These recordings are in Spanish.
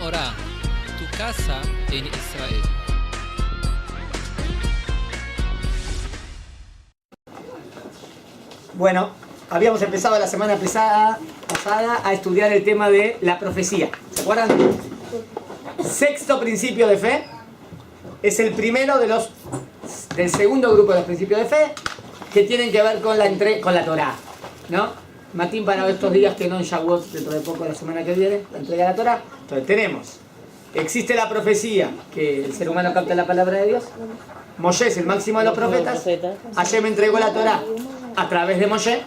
Torah, tu casa en Israel. Bueno, habíamos empezado la semana pasada a estudiar el tema de la profecía. ¿Se acuerdan? Sexto principio de fe. Es el primero del segundo grupo de los principios de fe que tienen que ver con la Torah, ¿no? Matín para estos días que no en Shavuot, dentro de poco, la semana que viene, la entrega de la Torah. Entonces existe la profecía, que el ser humano capta la palabra de Dios. Moshe es el máximo de los profetas. Hashem entregó la Torah a través de Moshe,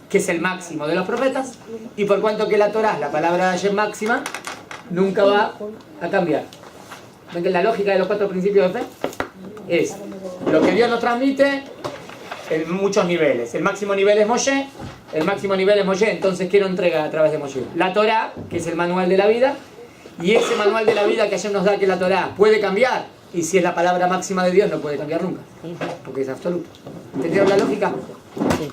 que es el máximo de los profetas. Y por cuanto que la Torah, la palabra de Hashem máxima, nunca va a cambiar. ¿Ven que la lógica de los 4 principios de fe? Es lo que Dios nos transmite en muchos niveles. El máximo nivel es Moshe. El máximo nivel es Moshe. Entonces, ¿qué nos entrega a través de Moshe? La Torah, que es el manual de la vida. Y ese manual de la vida que Hashem nos da, que la Torah puede cambiar. Y si es la palabra máxima de Dios, no puede cambiar nunca. Porque es absoluto. ¿Entendieron la lógica? Sí.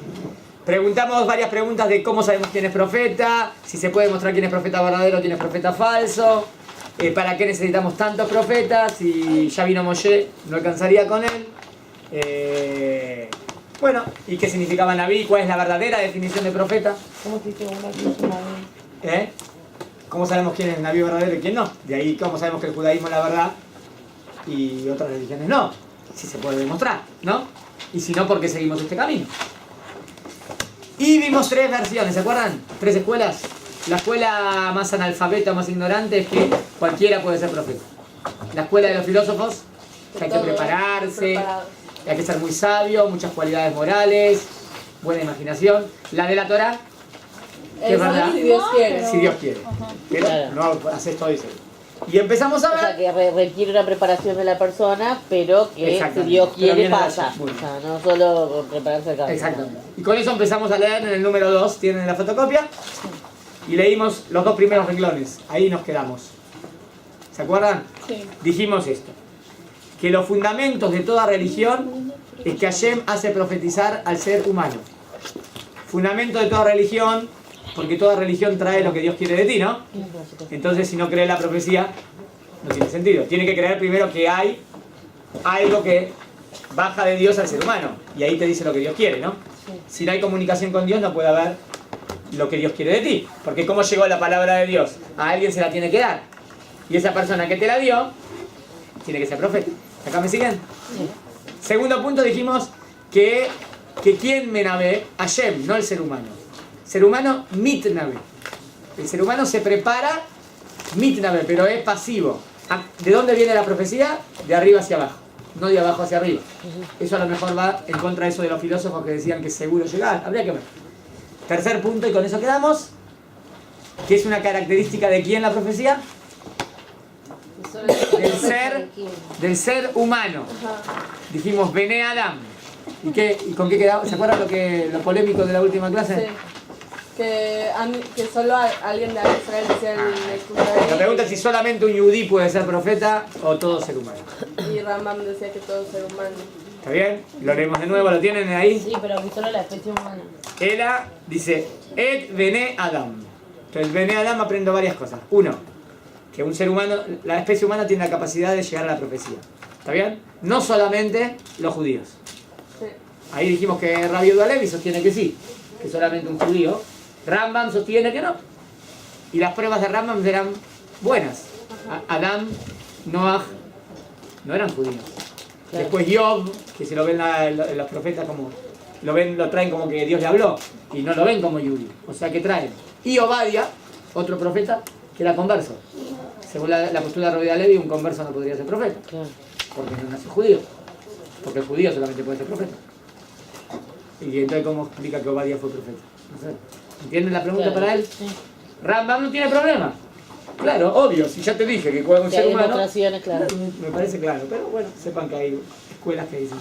Preguntamos varias preguntas de cómo sabemos quién es profeta, si se puede mostrar quién es profeta verdadero, quién es profeta falso, para qué necesitamos tantos profetas, si ya vino Moshe, no alcanzaría con él. Bueno, ¿y qué significaba Naví? ¿Cuál es la verdadera definición de profeta? ¿Cómo se dice una cosa Naví? ¿Cómo sabemos quién es el Naví verdadero y quién no? De ahí, ¿cómo sabemos que el judaísmo es la verdad y otras religiones no? Si se puede demostrar, ¿no? Y si no, ¿por qué seguimos este camino? Y vimos 3 versiones, ¿se acuerdan? 3 escuelas. La escuela más analfabeta, más ignorante, es que cualquiera puede ser profeta. La escuela de los filósofos, que hay que prepararse, hay que ser muy sabio, muchas cualidades morales, buena imaginación. La de la Torah, que es verdad, si Dios quiere. Si Dios quiere. Pero Claro. no haces todo eso. Y empezamos a ver... O sea, que requiere una preparación de la persona, pero que si Dios quiere pasa. O sea, no solo prepararse el camino. Exactamente. Y con eso empezamos a leer en el número 2, tienen la fotocopia, y leímos los 2 primeros renglones. Ahí nos quedamos. ¿Se acuerdan? Sí. Dijimos esto, que los fundamentos de toda religión es que Hashem hace profetizar al ser humano. Fundamento de toda religión, porque toda religión trae lo que Dios quiere de ti, ¿no? Entonces, si no cree la profecía, no tiene sentido. Tiene que creer primero que hay algo que baja de Dios al ser humano. Y ahí te dice lo que Dios quiere, ¿no? Si no hay comunicación con Dios, no puede haber lo que Dios quiere de ti. Porque ¿cómo llegó la palabra de Dios? A alguien se la tiene que dar. Y esa persona que te la dio, tiene que ser profeta. ¿Acá me siguen? Sí. Segundo punto, dijimos que ¿quién menavé? Hashem, no el ser humano. Ser humano, mitnavé. El ser humano se prepara, mitnavé, pero es pasivo. ¿De dónde viene la profecía? De arriba hacia abajo, no de abajo hacia arriba. Eso a lo mejor va en contra de eso de los filósofos que decían que seguro llegar. Habría que ver. Tercer punto, y con eso quedamos, que es una característica de quién la profecía? Del ser humano. Dijimos Bené Adam. ¿Y con qué quedamos? ¿Se acuerdan lo polémico de la última clase? Sí. Que solo alguien de Israel decía el La pregunta es si solamente un yudí puede ser profeta o todo ser humano. Y Rambam decía que todo ser humano. ¿Está bien? Lo leemos de nuevo, ¿lo tienen ahí? Sí, pero solo la especie humana. Ela dice, Et Bené Adam. Entonces, Bené Adam aprendo varias cosas. Uno, que un ser humano, la especie humana tiene la capacidad de llegar a la profecía. ¿Está bien? No solamente los judíos. Sí. Ahí dijimos que Rabbi Yehuda Levi sostiene que sí, que solamente un judío. Rambam sostiene que no. Y las pruebas de Rambam eran buenas. Adán, Noah, no eran judíos. Claro. Después Job, que se lo ven los profetas como... Lo traen como que Dios le habló. Y no lo ven como judío. O sea que traen. Y Obadia, otro profeta, que era converso. Según la postura de Rabbi Yehuda Levi, un converso no podría ser profeta. Claro. Porque no nació judío. Porque el judío solamente puede ser profeta. Y entonces, ¿cómo explica que Obadia fue profeta? No sé. ¿Entienden la pregunta para él? Sí. Rambam no tiene problema. Claro, obvio, si ya te dije que un ser humano... Claro. Me parece claro, pero bueno, sepan que hay escuelas que dicen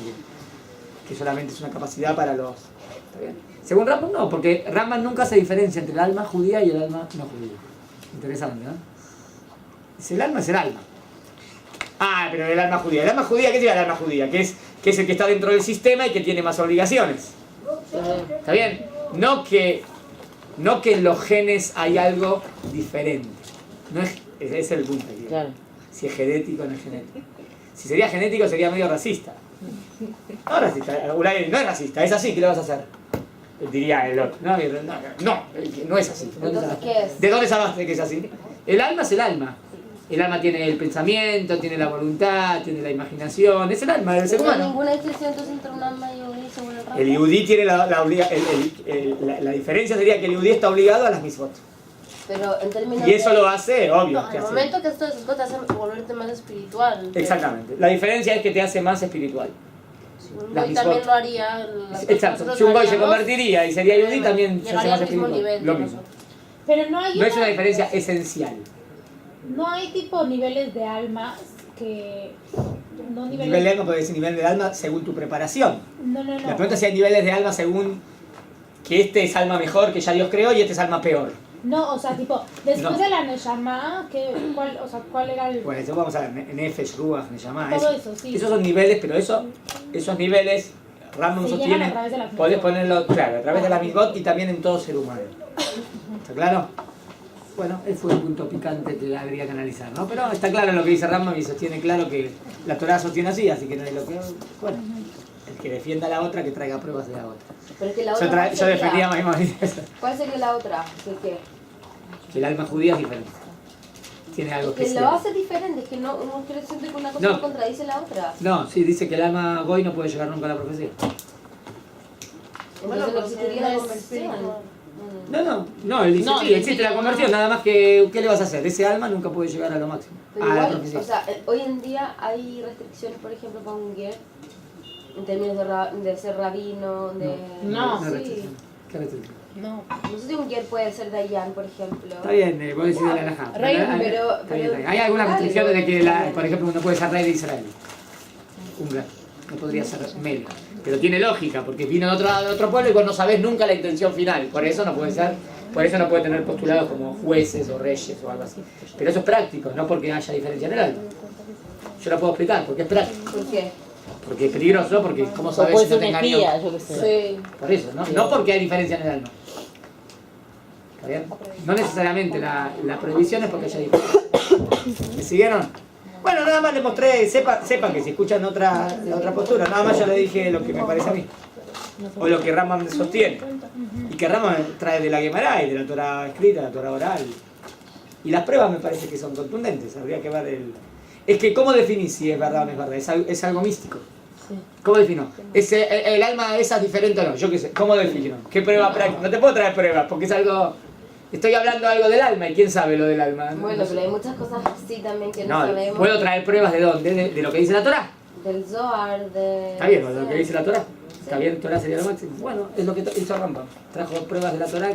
que solamente es una capacidad para los... ¿Está bien? Según Rambam no, porque Rambam nunca se diferencia entre el alma judía y el alma no judía. Interesante, ¿no? Dice, el alma es el alma. Ah, pero el alma judía. ¿El alma judía qué tiene el alma judía? Que es el que está dentro del sistema y que tiene más obligaciones. ¿Está bien? No que en los genes hay algo diferente. No es, ese es el punto aquí. Claro. Si es genético o no es genético. Si sería genético sería medio racista. No racista, no es racista, es así, ¿qué le vas a hacer? Diría el otro. No, no es así. Entonces, ¿qué es? ¿De dónde sabaste que es así? El alma es el alma. El alma tiene el pensamiento, tiene la voluntad, tiene la imaginación. Es el alma del ser No hay humano. ninguna distinción entonces entre un alma y un según el El yudí tiene la diferencia sería que el yudí está obligado a las misbot. Pero en términos Y eso de... lo hace, obvio. No, que en el hace. momento que esto te hace volverte más espiritual. Exactamente. La diferencia es que te hace más espiritual. Si un Las goy también mitzvot. lo haría. Exacto. Si un goy se convertiría y sería yudí, también se hace llegaría más al mismo espiritual. nivel. Lo que mismo. nosotros. Pero no hay No es una diferencia esencial. no hay tipo niveles de almas que no Nivel de niveles alma puede decir nivel de alma según tu preparación. no La pregunta es si hay niveles de alma según que este es alma mejor que ya Dios creó y este es alma peor. no, o sea, tipo después No. de la Neshama, ¿cuál era el Bueno, eso vamos a ver, Nefesh, Ruach, Neshama, todo eso, sí? esos son niveles, pero esos niveles, Rambam Se llegan sostiene, a través de las podés mitzvot. ponerlo, claro, a través de la misbot y también en todo ser humano. ¿Está claro? Bueno, ese fue un punto picante que habría que analizar, ¿no? Pero está claro lo que dice Rambam y sostiene claro que la Torah sostiene así, así que no hay lo que... Bueno, el que defienda a la otra, que traiga pruebas de la otra. Pero es que la Yo, otra ¿cuál yo sería? defendía más eso, ¿Cuál sería la otra? ¿Qué? que el alma judía es diferente. Tiene algo Que lo especial. hace diferente, que no quiere decir que una cosa No. no contradice la otra. No, sí, dice que el alma goy no puede llegar nunca a la profecía. Entonces no existiría la conversión. No, él dice, No, sí, dice existe que la no. conversión, nada más que, ¿qué le vas a hacer? Ese alma nunca puede llegar a lo máximo, Pero a la igual, profecía. o sea, hoy en día hay restricciones, por ejemplo, para un guer, en términos de ser rabino, de... No. Una sí. restricción. ¿Qué restricción? No. No sé si un guer puede ser dayan, por ejemplo. Está bien, vos decís de la alajá. Rey, pero- Hay algunas dale, restricciones de que, dale. por ejemplo, uno puede ser rey de Israel. Un gran. No podría ser Melech. Pero tiene lógica, porque vino de otro pueblo y vos no sabés nunca la intención final. Por eso no puede ser, por eso no puede tener postulados como jueces o reyes o algo así. Pero eso es práctico, no porque haya diferencia en el alma. Yo lo puedo explicar, porque es práctico. ¿Por qué? Porque es peligroso, porque ¿cómo O sabés puede si no ser te una engañó? espía, yo qué sé. Sí. Por eso, ¿no? No porque hay diferencia en el alma. ¿Está bien? No necesariamente la prohibición es porque haya diferencia. ¿Me siguieron? Bueno, nada más les mostré, sepan que si escuchan otra postura, nada más yo les dije lo que me parece a mí. O lo que Rambam sostiene. Y que Rambam trae de la Gemara y de la Torah escrita, la Torah oral. Y las pruebas me parece que son contundentes, habría que ver el... Es que, ¿cómo definís si es verdad o no es verdad? Es algo místico. ¿Cómo defino? ¿El alma esa es diferente o no? Yo qué sé, ¿cómo defino? ¿Qué prueba práctica? No te puedo traer pruebas, porque es algo... Estoy hablando algo del alma, ¿y quién sabe lo del alma? Bueno, No sé. pero hay muchas cosas así también que no, No, sabemos. ¿puedo traer pruebas de dónde? ¿De lo que dice la Torah? Del Zohar, de... Está bien, ¿no? De lo que dice la Torah. Está bien, Torah sería lo máximo. Bueno, es lo que hizo Rambam. Trajo pruebas de la Torah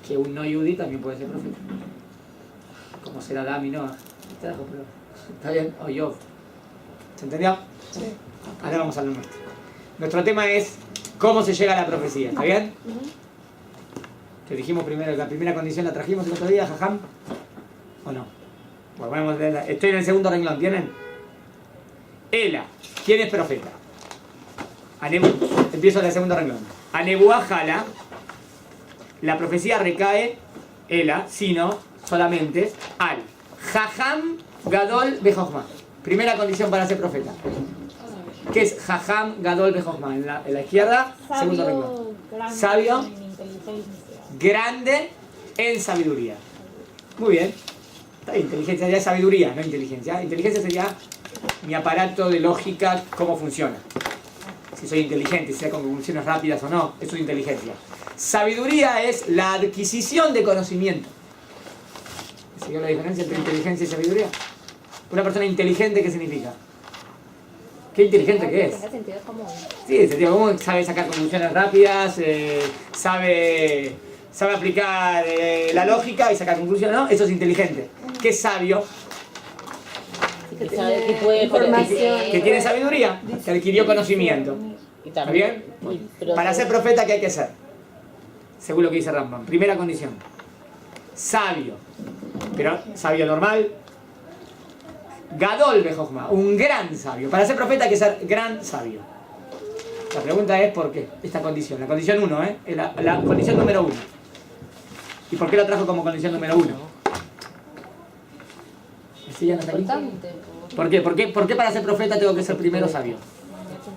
que un no yudí también puede ser profeta. Como será Adán y Noah. Trajo pruebas. ¿Está bien? O Job. ¿Se entendió? Sí. Ahora vamos a lo nuestro. Nuestro tema es cómo se llega a la profecía. ¿Está bien? Que dijimos primero, la primera condición la trajimos el otro día, jajam. ¿O no? Volvemos a leerla. Estoy en el segundo renglón, ¿tienen? Ela, ¿quién es profeta? Empiezo en el segundo renglón. A Nebuá Jala, la profecía recae, Ela, sino solamente al Jajam Gadol Bejochma. Primera condición para ser profeta. ¿Qué es Jajam Gadol Bejochma? En la izquierda, segundo renglón. grande Sabio. en inteligencia. Grande en sabiduría. Muy bien. Está bien, inteligencia ya es sabiduría, no inteligencia. Inteligencia sería mi aparato de lógica, cómo funciona. Si soy inteligente, si sea con conclusiones rápidas o no, eso es inteligencia. Sabiduría es la adquisición de conocimiento. ¿Siguió la diferencia entre inteligencia y sabiduría? Una persona inteligente, ¿qué significa? ¿Qué inteligente que es? sentido común. Sí, sentido común, sabe sacar conclusiones rápidas, sabe aplicar la lógica y sacar conclusiones, ¿no? Eso es inteligente. ¿Qué es sabio? Que sabe que puede Información. Que tiene sabiduría, que adquirió conocimiento. Y ¿Está también, bien? pero- Para ser profeta, ¿qué hay que ser? Según lo que dice Rambam. Primera condición. Sabio. Pero sabio normal. Gadol Bejochma, un gran sabio. Para ser profeta hay que ser gran sabio. La pregunta es ¿por qué? Esta condición. La condición 1, ¿eh? La condición número 1. ¿Y por qué la trajo como condición número 1? ¿Siguen hasta aquí? Importante. ¿Por qué? ¿Por qué para ser profeta tengo que ser primero sabio?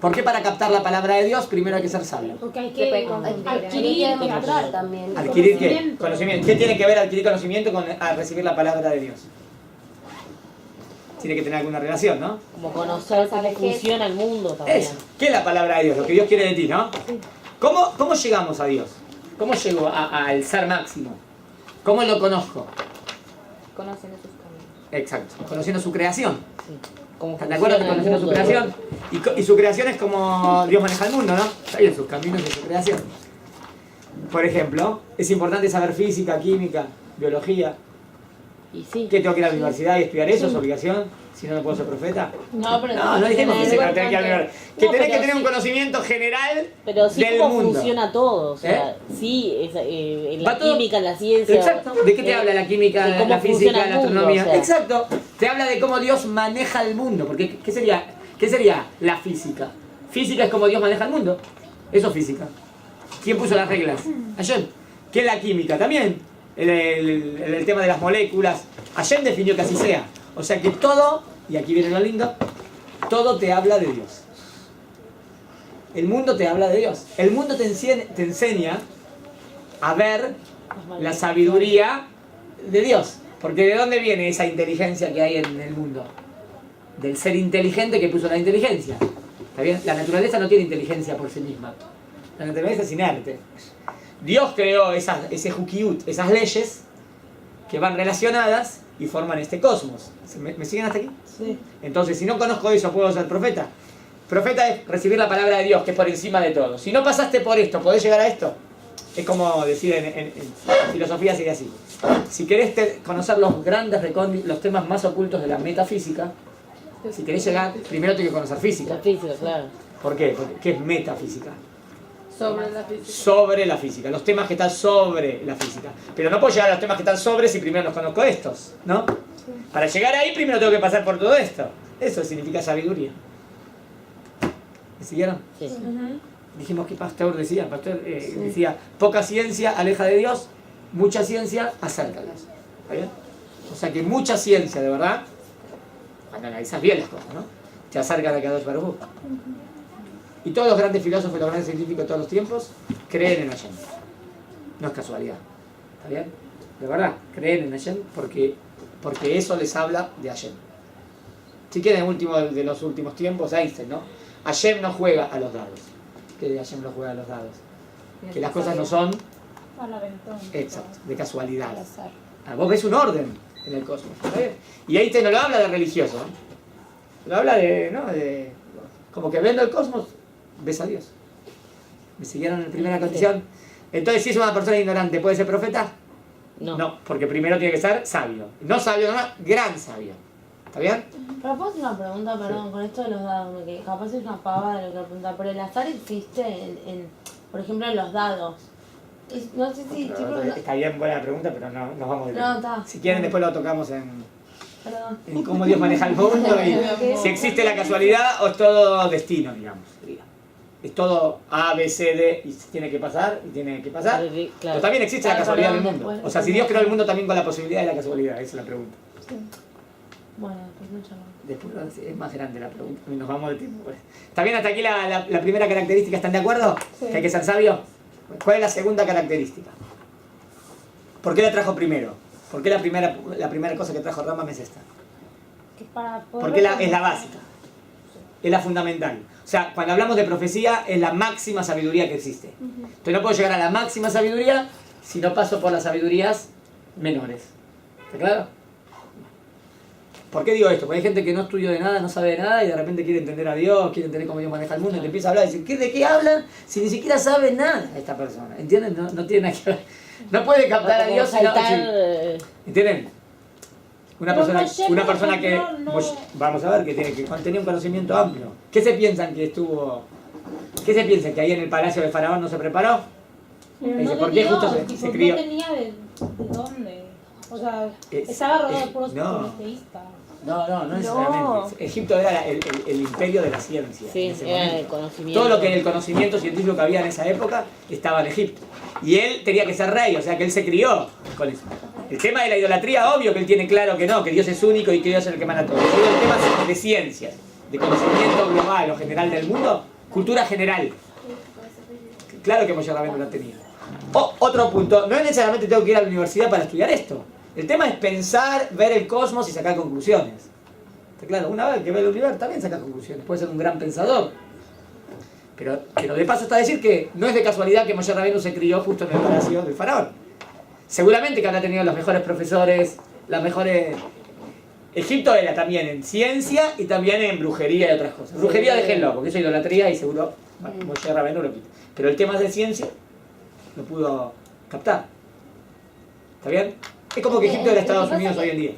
¿Por qué para captar la palabra de Dios primero hay que ser sabio? Porque hay Que que hay que adquirir demostrar también. ¿Adquirir qué? Conocimiento. ¿Qué tiene que ver adquirir conocimiento con recibir la palabra de Dios? Tiene que tener alguna relación, ¿no? Como conocer cómo funciona el mundo también. Eso. ¿Qué es la palabra de Dios? Lo que Dios quiere de ti, ¿no? ¿Cómo llegamos a Dios? ¿Cómo llego al ser máximo? ¿Cómo lo conozco? Conocen esos caminos. Exacto. Conociendo su creación. Sí. Cómo ¿Están de acuerdo que funciona el conociendo su mundo, creación? Y su creación es como Dios maneja el mundo, ¿no? Está bien, sus caminos y su creación. Por ejemplo, es importante saber física, química, biología. Y sí. ¿Qué tengo que ir a la universidad y estudiar eso? ¿Es obligación? Si no, no puedo ser profeta. No, pero No dijimos que tenés que ir a la universidad. Que No, tenés que pero tener un sí. conocimiento general Pero sí del cómo mundo. funciona todo. O sea, sí, en la Va todo- química, en la ciencia. Exacto. ¿De qué te habla la química, de cómo la física, funciona el la mundo, astronomía? o sea. Exacto. Te habla de cómo Dios maneja el mundo. Porque ¿qué sería la física? Física es como Dios maneja el mundo. Eso es física. ¿Quién puso las reglas? Hashem. ¿Qué es la química? También. El tema de las moléculas. Hashem definió que así sea. O sea que todo, y aquí viene lo lindo, todo te habla de Dios. El mundo te habla de Dios. El mundo te enseña a ver la sabiduría de Dios. Porque ¿de dónde viene esa inteligencia que hay en el mundo? Del ser inteligente que puso la inteligencia. ¿Está bien? La naturaleza no tiene inteligencia por sí misma. La naturaleza es inerte. Dios creó ese hukiut, esas leyes que van relacionadas y forman este cosmos. ¿Me siguen hasta aquí? Sí. Entonces, si no conozco eso, ¿puedo ser profeta? Profeta es recibir la palabra de Dios, que es por encima de todo. Si no pasaste por esto, ¿podés llegar a esto? Es como decir en filosofía, sería así. Si querés conocer los temas más ocultos de la metafísica, si querés llegar, primero tenés que conocer física. La física, claro. ¿Por qué? Porque ¿qué es metafísica? Sobre la física. Sobre la física, los temas que están sobre la física. Pero no puedo llegar a los temas que están sobre si primero los conozco estos, ¿no? Para llegar ahí primero tengo que pasar por todo esto. Eso significa sabiduría. ¿Me siguieron? Sí. Dijimos que Pasteur decía, decía, poca ciencia aleja de Dios, mucha ciencia acerca de Dios. ¿Está bien? O sea que mucha ciencia, de verdad, cuando analizas bien las cosas, ¿no? Te acercan a Kadosh Baruj Hu. Y todos los grandes filósofos y los grandes científicos de todos los tiempos creen en Hashem. No es casualidad. ¿Está bien? De verdad, creen en Hashem porque eso les habla de Hashem. Si quieren, el último de los últimos tiempos, Einstein, ¿no? Hashem no juega a los dados. Que Hashem no juega a los dados. Que las cosas no son al aventón. exacto, de casualidad. Al azar. Vos ves un orden en el cosmos. ¿Está bien? Y Einstein no lo habla de religioso. Lo habla de como que viendo el cosmos, ves a Dios. ¿Me siguieron en primera condición? Entonces, si es una persona ignorante, ¿puede ser profeta? No. Porque primero tiene que ser sabio. No sabio nomás, gran sabio. ¿Está bien? Pero puedo hacer una pregunta, perdón, con esto de los dados, que capaz es una pavada de lo que preguntar, pero el azar existe por ejemplo, en los dados. No sé si... Está bien, buena pregunta, pero no nos vamos de No, tema. está. Si quieren, después lo tocamos Perdón. en cómo Dios maneja el mundo y si existe la casualidad o es todo destino, digamos. Es todo A, B, C, D y tiene que pasar y tiene que pasar. Claro. Pero también existe la Claro, casualidad en el perdón, mundo. después- O sea, si Dios creó el mundo también con la posibilidad de la casualidad, esa es la pregunta. Bueno, pues mucho más. Después es más grande la pregunta y nos vamos de tiempo. Pues. ¿Está bien hasta aquí la primera característica? ¿Están de acuerdo? Sí. ¿Que hay que ser sabio? ¿Cuál es la segunda característica? ¿Por qué la trajo primero? ¿Por qué la primera cosa que trajo Rambam es esta? Que para poder Porque es la básica, es la fundamental. O sea, cuando hablamos de profecía es la máxima sabiduría que existe. Entonces no puedo llegar a la máxima sabiduría si no paso por las sabidurías menores. ¿Está claro? ¿Por qué digo esto? Porque hay gente que no estudió de nada, no sabe de nada y de repente quiere entender a Dios, quiere entender cómo Dios maneja el mundo y te empieza a hablar y dice, ¿de qué hablan? Si ni siquiera sabe nada esta persona. ¿Entienden? No tiene nada que ver. No puede captar a Dios si no... ¿Entienden? Una persona que... Vamos a ver, que tenía un conocimiento amplio. ¿Qué se piensan que estuvo... ¿Qué se piensan? ¿Que ahí en el palacio de Faraón no se preparó? Pero Dice, no ¿por de qué Dios, justo se tipo, crió? no tenía de dónde. O sea, estaba rodeado de puros no. politeístas. No necesariamente. Egipto era el imperio de la ciencia. Sí, en ese era momento. el conocimiento. Todo lo que el conocimiento científico que había en esa época estaba en Egipto. Y él tenía que ser rey, o sea que él se crió con eso. El tema de la idolatría, obvio que él tiene claro que no, que Dios es único y que Dios es el que manda todo. Yo digo el tema de ciencias, de conocimiento global o general del mundo, cultura general. Claro que Moshe Rabbeinu lo tenía. Otro punto, no necesariamente tengo que ir a la universidad para estudiar esto. El tema es pensar, ver el cosmos y sacar conclusiones. Está claro, una vez que ve el universo también saca conclusiones, puede ser un gran pensador. Pero de paso está a decir que no es de casualidad que Moshe Rabbeinu se crió justo en el palacio del faraón. Seguramente que habrá tenido los mejores profesores, las mejores... Egipto era también en ciencia y también en brujería y otras cosas. Brujería déjenlo, porque eso es idolatría y seguro Moshe Rabbeinu lo quita. Pero el tema de ciencia lo pudo captar. ¿Está bien? Es como que Egipto era Estados Unidos hoy en día.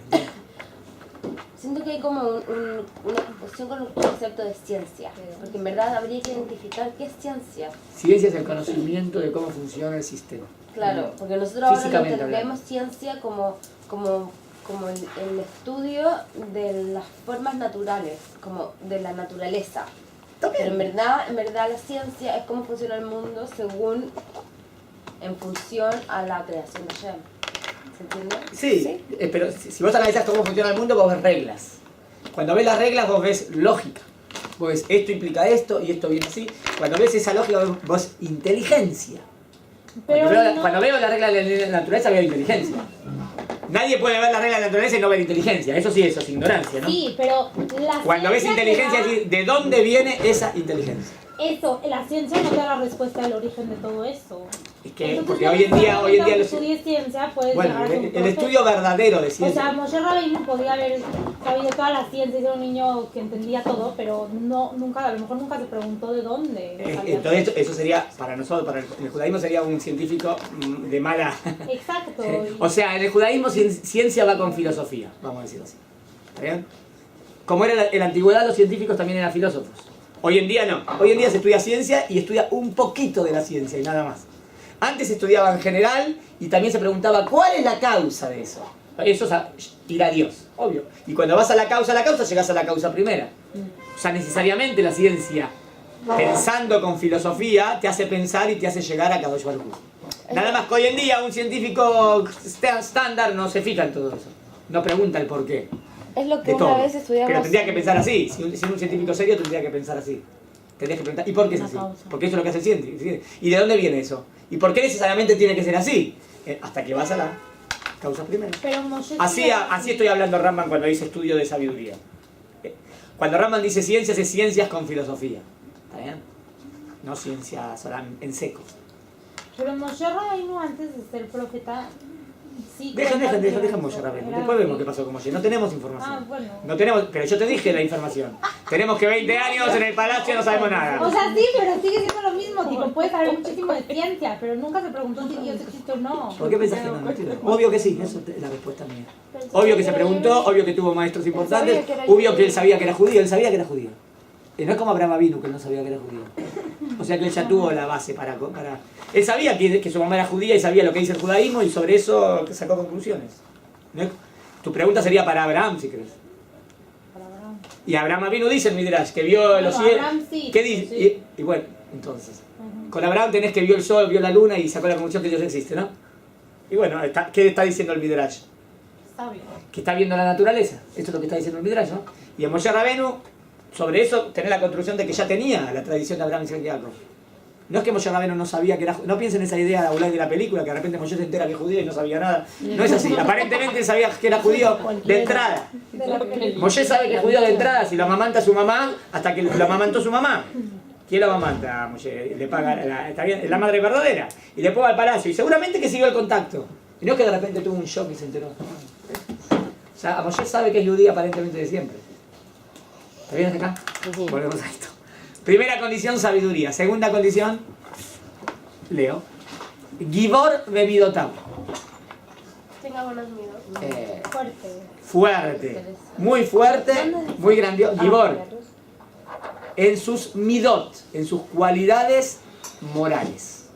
Siento que hay como una confusión con el concepto de ciencia, porque en verdad habría que identificar qué es ciencia. Ciencia es el conocimiento de cómo funciona el sistema. Claro, porque nosotros ahora Físicamente entendemos ciencia como el estudio de las formas naturales, como de la naturaleza. Pero en verdad la ciencia es cómo funciona el mundo en función a la creación de Hashem. ¿Se entiende? Sí, pero si vos analizás cómo funciona el mundo, vos ves reglas. Cuando ves las reglas, vos ves lógica. Vos ves esto implica esto y esto viene así. Cuando ves esa lógica, vos ves inteligencia. Cuando veo la regla de la naturaleza, veo inteligencia. Nadie puede ver la regla de la naturaleza y no ver inteligencia. Eso sí, eso es ignorancia, ¿no? Sí, pero la Cuando ves ciencia inteligencia, te da- es decir, ¿de dónde viene esa inteligencia? Eso, la ciencia no te da la respuesta al origen de todo eso. Es que, Entonces, porque hoy en día aunque los... estudies ciencia, puedes Bueno, llegar a ser un el profe. estudio verdadero de O ciencia... sea, Moshe Rabbeinu podía haber sabido toda la ciencia y ser un niño que entendía todo, pero a lo mejor nunca se preguntó de dónde. sabía Entonces todo. eso sería, para nosotros, para el judaísmo sería un científico de mala... Exacto. O sea, en el judaísmo ciencia va con filosofía, vamos a decirlo así. ¿Está bien? Como era en la antigüedad, los científicos también eran filósofos. Hoy en día no. Hoy en día se estudia ciencia y estudia un poquito de la ciencia y nada más. Antes se estudiaba en general y también se preguntaba cuál es la causa de eso. Eso es ir a Dios, obvio. Y cuando vas a la causa, llegás a la causa primera. O sea, necesariamente la ciencia, pensando con filosofía, te hace pensar y te hace llegar a Kadosh Baruj Hu. Nada más que hoy en día un científico estándar no se fija en todo eso. No pregunta el por qué. Es lo que De una todo. vez estudiamos. Pero tendría que pensar así. Si un científico serio tendría que pensar así. Tendrías que preguntar, ¿y por qué es así? Porque eso es lo que hace el científico. ¿Y de dónde viene eso? ¿Y por qué necesariamente tiene que ser así? Hasta que vas a la causa primera. Pero Moshe Así estoy hablando Rambam cuando dice estudio de sabiduría. Cuando Rambam dice ciencias, es ciencias con filosofía. ¿Está bien? No ciencias en seco. Pero Moshe Rabbeinu, antes de ser profeta, sí. Deja Moshe Rabbeinu. Después vemos qué pasó con Moshe. No tenemos información. Ah, bueno. No tenemos, pero yo te dije la información. Tenemos que 20 años en el palacio y no sabemos nada. O sea, sí, pero sigue siendo lo mismo. Tipo, puedes saber muchísimo de ciencia, pero nunca se preguntó si Dios existe o no. ¿Por qué pensás que no? Obvio que sí, eso es la respuesta mía. Obvio que se preguntó, obvio que tuvo maestros importantes, obvio que él sabía que era judío, él sabía que era judío. No es como Abraham Avinu, que él no sabía que era judío. O sea que él ya tuvo la base para... Él sabía que su mamá era judía y sabía lo que dice el judaísmo y sobre eso sacó conclusiones. ¿No? Tu pregunta sería para Abraham, si crees. Y Abraham Avinu dice en Midrash que vio Bueno, los cielos. Abraham sí, ¿Qué dice? sí. Y bueno, entonces. Con Abraham tenés que vio el sol, vio la luna y sacó la conclusión que Dios existe, ¿no? Y bueno, ¿qué está diciendo el Midrash? Está bien. Que está viendo la naturaleza. Esto es lo que está diciendo el Midrash, ¿no? Y en Moshe Rabbeinu, sobre eso, tenés la construcción de que ya tenía la tradición de Abraham, Isaac y Jacob. No es que Moshe Rabbeinu no sabía que era judío. No piensen en esa idea de la película, que de repente Moshe se entera que es judío y no sabía nada. No es así. Aparentemente él sabía que era judío de entrada. Moshe sabe que es judío de entrada, si lo amamanta su mamá, hasta que lo amamantó su mamá. ¿Quién lo amamanta a Moshe? Le paga, está bien, la madre verdadera. Y le pone al palacio. Y seguramente que siguió el contacto. Y no es que de repente tuvo un shock y se enteró. O sea, Moshe sabe que es judío aparentemente de siempre. ¿Está bien hasta acá? Volvemos a esto. Primera condición, sabiduría. Segunda condición, leo. Gibor bebidotab. Tenga buenos miedos. Fuerte. Fuerte. Muy fuerte, muy grandioso. Gibor. En sus midot, en sus cualidades morales.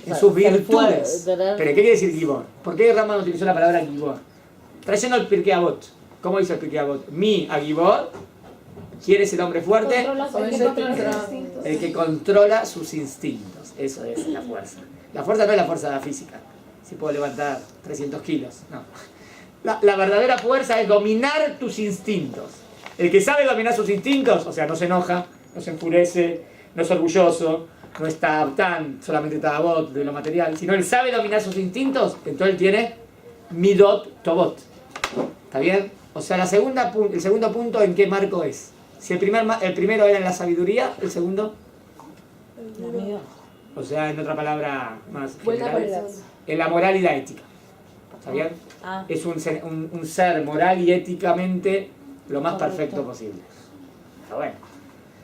En sus virtudes. Pero ¿qué quiere decir Gibor? ¿Por qué Rambam utilizó la palabra Gibor? Trayendo el Pirkei Avot. ¿Cómo dice el Pirkei Avot? Mi a Gibor. ¿Quién es el hombre fuerte? El que controla sus instintos. Eso es la fuerza. La fuerza no es la fuerza física. si puedo levantar 300 kilos. No. La verdadera fuerza es dominar tus instintos. El que sabe dominar sus instintos, o sea, no se enoja, no se enfurece, no es orgulloso, no está tan solamente tabot de lo material, sino él sabe dominar sus instintos, entonces él tiene midot tobot. ¿Está bien? O sea, el segundo punto, ¿en qué marco es? Si el primero era en la sabiduría, el segundo, o sea, en otra palabra más general, en la moral y la ética. ¿Está bien? Es un ser moral y éticamente lo más perfecto posible. Está bueno.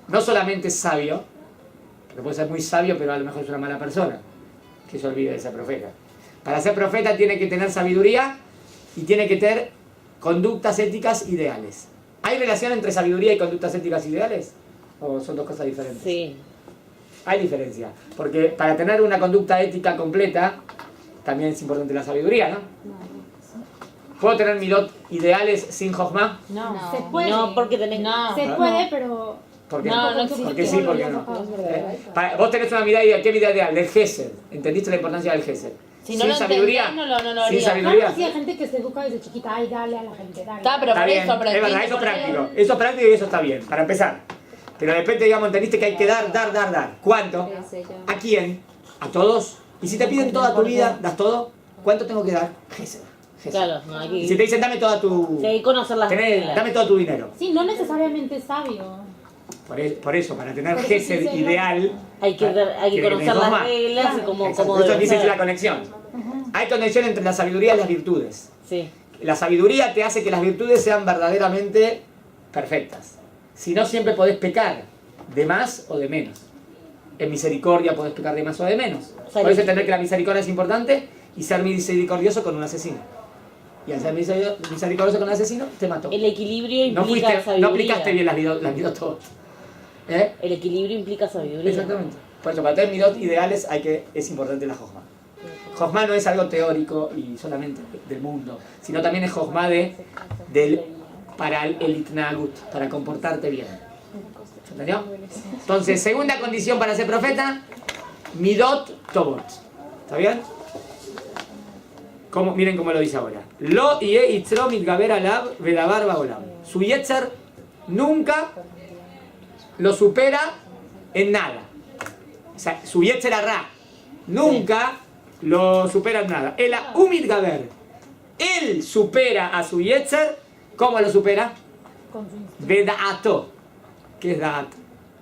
No solamente es sabio, porque puede ser muy sabio, pero a lo mejor es una mala persona, que se olvide de ser profeta. Para ser profeta tiene que tener sabiduría y tiene que tener conductas éticas ideales. ¿Hay relación entre sabiduría y conductas éticas ideales? ¿O son dos cosas diferentes? Sí. Hay diferencia, porque para tener una conducta ética completa también es importante la sabiduría, ¿no? ¿Puedo tener midot ideales sin jochma? No, se puede. No, porque tenés... Se puede, pero... ¿Por qué No, no? no existe. Porque sí, porque no. Vos tenés una mirada ideal. ¿Qué mirada ideal? Del gesed. ¿Entendiste la importancia del gesed? Si no sin lo sabiduría. entendés, no lo Sin harías. sabiduría. Claro, sí, hay gente que se educa desde chiquita, ay, dale a la gente, dale. Está, pero Está por bien, eso es verdad, eso es por práctico. Eso es práctico y eso está bien, para empezar. Pero después, digamos, entendiste que hay que dar. ¿Cuánto? ¿A quién? ¿A todos? Y si te piden toda tu vida, ¿das todo? ¿Cuánto tengo que dar? Gesed. Claro, no, hay Y si te dicen, dame toda tu... que hay que conocer las reglas. Dame todo tu dinero. Sí, no necesariamente es sabio. Por eso, para tener Por eso gesed sí, sí, ideal... Hay que tiene conocer tener las jochma. reglas y cómo Exacto, debe esto dice ser. la conexión. Hay conexión entre la sabiduría y las virtudes. Sí. La sabiduría te hace que las virtudes sean verdaderamente perfectas. Si no, siempre podés pecar de más o de menos. En misericordia podés pecar de más o de menos. Por eso entender que la misericordia es importante y ser misericordioso con un asesino. Y al ser misericordioso con un asesino, te mató. El equilibrio No, implica sabiduría. no aplicaste bien las midot todo. ¿Eh? El equilibrio implica sabiduría. Exactamente. Por eso, para tener midot ideales es importante la jochma. Jochma no es algo teórico y solamente del mundo, sino también es jochma para el itnagut, para comportarte bien. ¿Se entendió? Entonces, segunda condición para ser profeta, midot tobot. ¿Está bien? Miren cómo lo dice ahora. Lo ie itzro mitgaber alab vedabar baolam. Su yetzer nunca lo supera en nada. O sea, su yetzer arra nunca lo supera en nada. El mitgaber. Él supera a su yetzer. ¿Cómo lo supera? Vedaato. ¿Qué es daat?